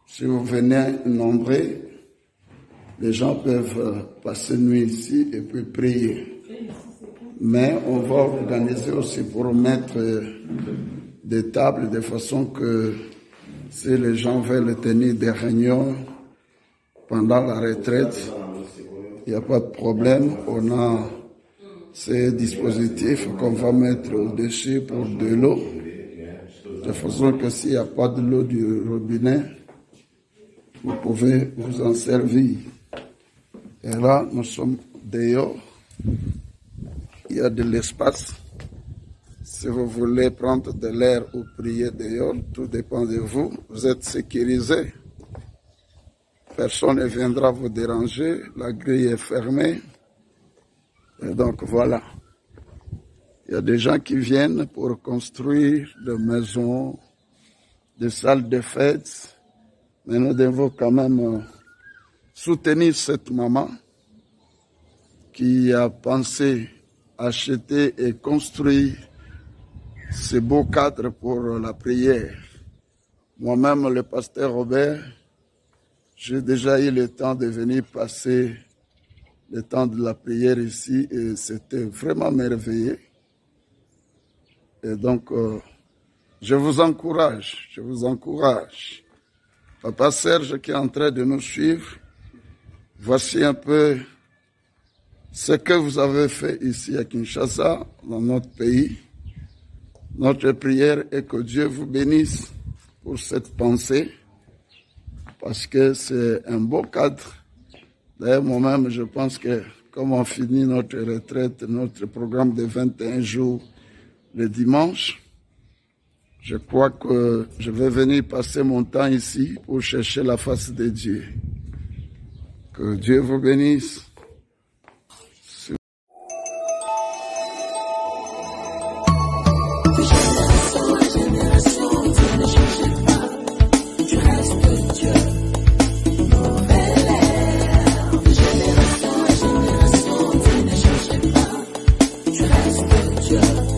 si vous venez nombreux, les gens peuvent passer nuit ici et puis prier. mais on va organiser aussi pour mettre des tables de façon que si les gens veulent tenir des réunions pendant la retraite, il n'y a pas de problème. On a ces dispositifs qu'on va mettre au-dessus pour de l'eau, de façon que s'il n'y a pas de l'eau du robinet, vous pouvez vous en servir. Et là, nous sommes dehors. Il y a de l'espace. Si vous voulez prendre de l'air ou prier dehors, tout dépend de vous. Vous êtes sécurisé. Personne ne viendra vous déranger. La grille est fermée. Et donc voilà. Il y a des gens qui viennent pour construire des maisons, des salles de fête. Mais nous devons quand même soutenir cette maman qui a pensé acheter et construire ce beau cadre pour la prière. Moi-même, le pasteur Robert, j'ai déjà eu le temps de venir passer le temps de la prière ici et c'était vraiment merveilleux. Et donc, je vous encourage. Papa Serge qui est en train de nous suivre, voici un peu ce que vous avez fait ici à Kinshasa, dans notre pays. Notre prière est que Dieu vous bénisse pour cette pensée, parce que c'est un beau cadre. D'ailleurs, moi-même, je pense que comme on finit notre retraite, notre programme de 21 jours le dimanche, je crois que je vais venir passer mon temps ici pour chercher la face de Dieu. Que Dieu vous bénisse. Yeah.